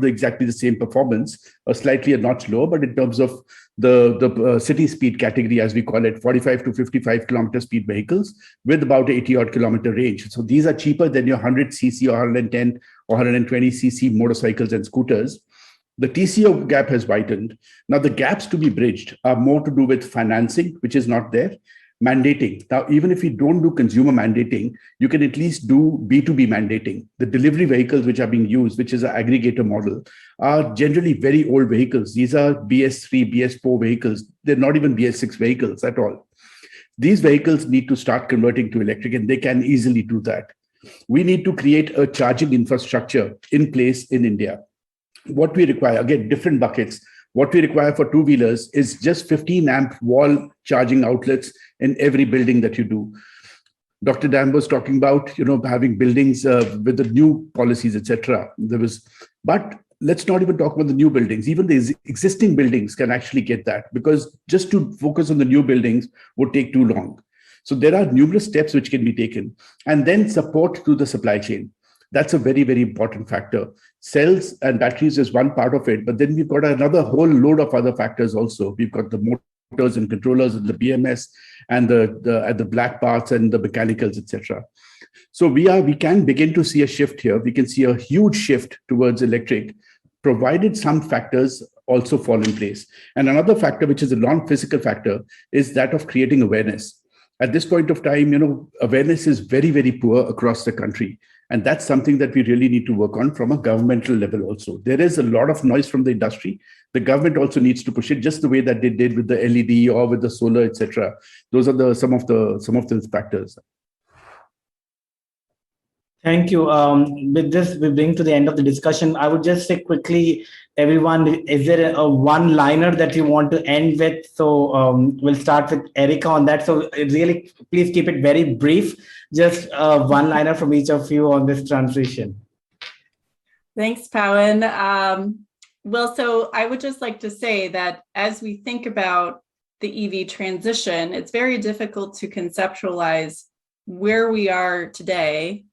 exactly the same performance, or slightly a notch lower, but in terms of the city speed category, as we call it, 45 to 55 kilometer speed vehicles with about 80 odd kilometer range. So these are cheaper than your 100cc or 110 or 120cc motorcycles and scooters. The TCO gap has widened. Now the gaps to be bridged are more to do with financing, which is not there. Mandating. Now, even if you don't do consumer mandating, you can at least do B2B mandating. The delivery vehicles which are being used, which is an aggregator model, are generally very old vehicles. These are BS3, BS4 vehicles. They're not even BS6 vehicles at all. These vehicles need to start converting to electric, and they can easily do that. We need to create a charging infrastructure in place in India. What we require, again, different buckets. What we require for two-wheelers is just 15 amp wall charging outlets in every building that you do. Dr. Dam was talking about, having buildings with the new policies, etc. But let's not even talk about the new buildings. Even the existing buildings can actually get that, because just to focus on the new buildings would take too long. So there are numerous steps which can be taken, and then support to the supply chain. That's a very, very important factor. Cells and batteries is one part of it, but then we've got another whole load of other factors also. We've got the motors and controllers and the BMS and the black parts and the mechanicals, etc. So we can begin to see a shift here. We can see a huge shift towards electric, provided some factors also fall in place. And another factor, which is a non-physical factor, is that of creating awareness. At this point of time, awareness is very, very poor across the country. And that's something that we really need to work on from a governmental level also. There is a lot of noise from the industry. The government also needs to push it just the way that they did with the LED or with the solar, etc. Those are some of the factors. Thank you. With this, we bring to the end of the discussion. I would just say quickly, everyone, is there a one-liner that you want to end with? So we'll start with Erica on that. So really, please keep it very brief. Just one-liner from each of you on this transition. Thanks, Pawan. Well, so I would just like to say that as we think about the EV transition, it's very difficult to conceptualize where we are today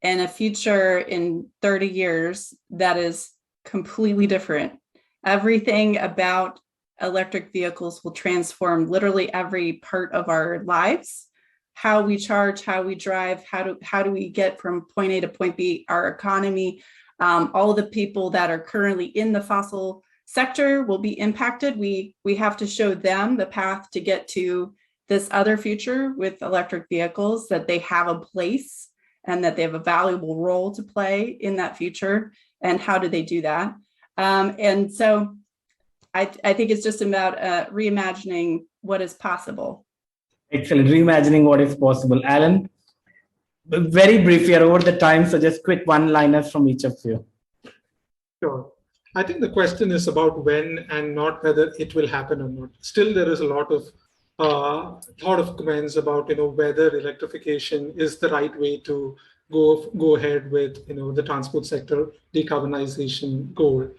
and a future in 30 years that is completely different. Everything about electric vehicles will transform literally every part of our lives. How we charge, how we drive, how do we get from point A to point B, our economy, all of the people that are currently in the fossil sector will be impacted. We have to show them the path to get to this other future with electric vehicles, that they have a place and that they have a valuable role to play in that future. And how do they do that? And so I think it's just about reimagining what is possible. Excellent. Reimagining what is possible. Alan, very brief, we are over the time, so just quick one-liners from each of you. Sure. I think the question is about when and not whether it will happen or not. Still, there is a lot of comments about whether electrification is the right way to go ahead with the transport sector decarbonization goal.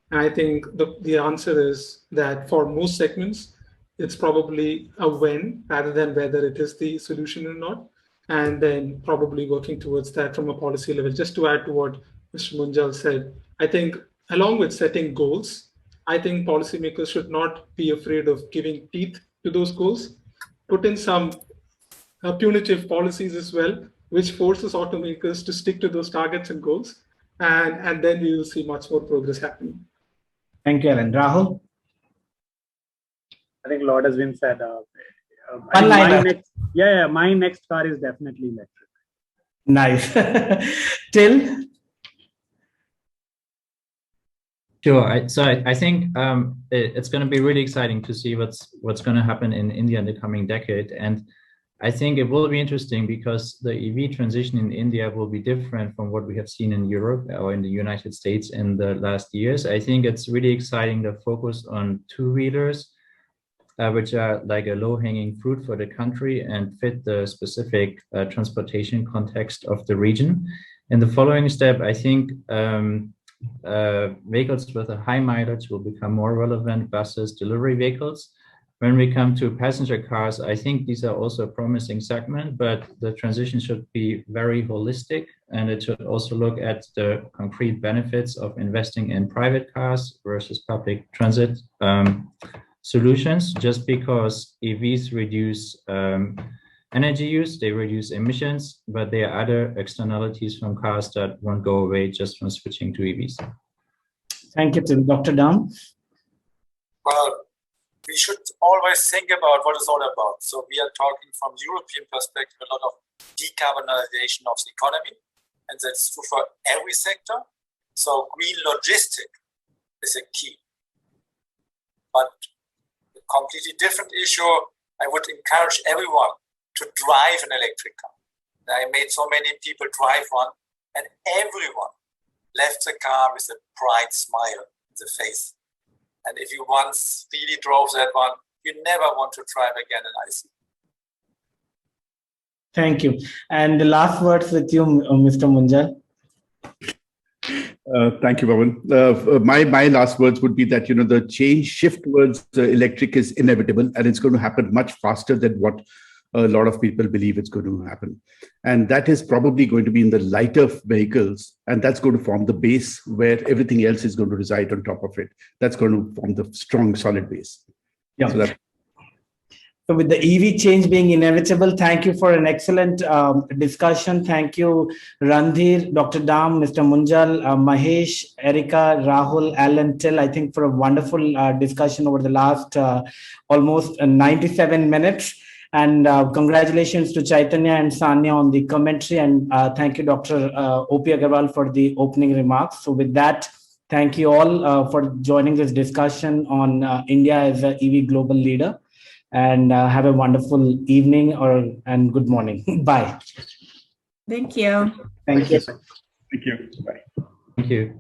And I think the answer is that for most segments, it's probably a when rather than whether it is the solution or not, and then probably working towards that from a policy level. Just to add to what Mr. Munjal said, I think along with setting goals, I think policymakers should not be afraid of giving teeth to those goals, put in some punitive policies as well, which forces automakers to stick to those targets and goals, and then we will see much more progress happening. Thank you, Alan. Rahul? I think a lot has been said. My next car is definitely electric. Nice. Till? Sure. I think it's going to be really exciting to see what's going to happen in India in the coming decade. And I think it will be interesting because the EV transition in India will be different from what we have seen in Europe or in the United States in the last years. I think it's really exciting to focus on two-wheelers, which are like a low-hanging fruit for the country and fit the specific transportation context of the region. In the following step, I think vehicles with a high mileage will become more relevant, buses, delivery vehicles. When we come to passenger cars, I think these are also a promising segment, but the transition should be very holistic, and it should also look at the concrete benefits of investing in private cars versus public transit solutions. Just because EVs reduce energy use, they reduce emissions, but there are other externalities from cars that won't go away just from switching to EVs. Thank you, Dr. Dam. Well, we should always think about what it's all about. So we are talking from European perspective, a lot of decarbonization of the economy, and that's true for every sector. So green logistic is a key. But a completely different issue, I would encourage everyone to drive an electric car. I made so many people drive one, and everyone left the car with a bright smile in the face. And if you once really drove that one, you never want to drive again an IC. Thank you. And the last words with you, Mr. Munjal. Thank you, Pawan. My last words would be that, the shift towards electric is inevitable, and it's going to happen much faster than what a lot of people believe it's going to happen. And that is probably going to be in the lighter vehicles, and that's going to form the base where everything else is going to reside on top of it. That's going to form the strong, solid base. Yeah. So with the EV change being inevitable, thank you for an excellent discussion. Thank you, Randhir, Dr. Dam, Mr. Munjal, Mahesh, Erica, Rahul, Alan, Till, I think for a wonderful discussion over the last almost 97 minutes. And congratulations to Chaitanya and Sanya on the commentary. And thank you, Dr. O.P. Agarwal, for the opening remarks. So with that, thank you all for joining this discussion on India as an EV global leader. And have a wonderful evening and good morning. Bye. Thank you. Thank you. Thank you. Bye. Thank you.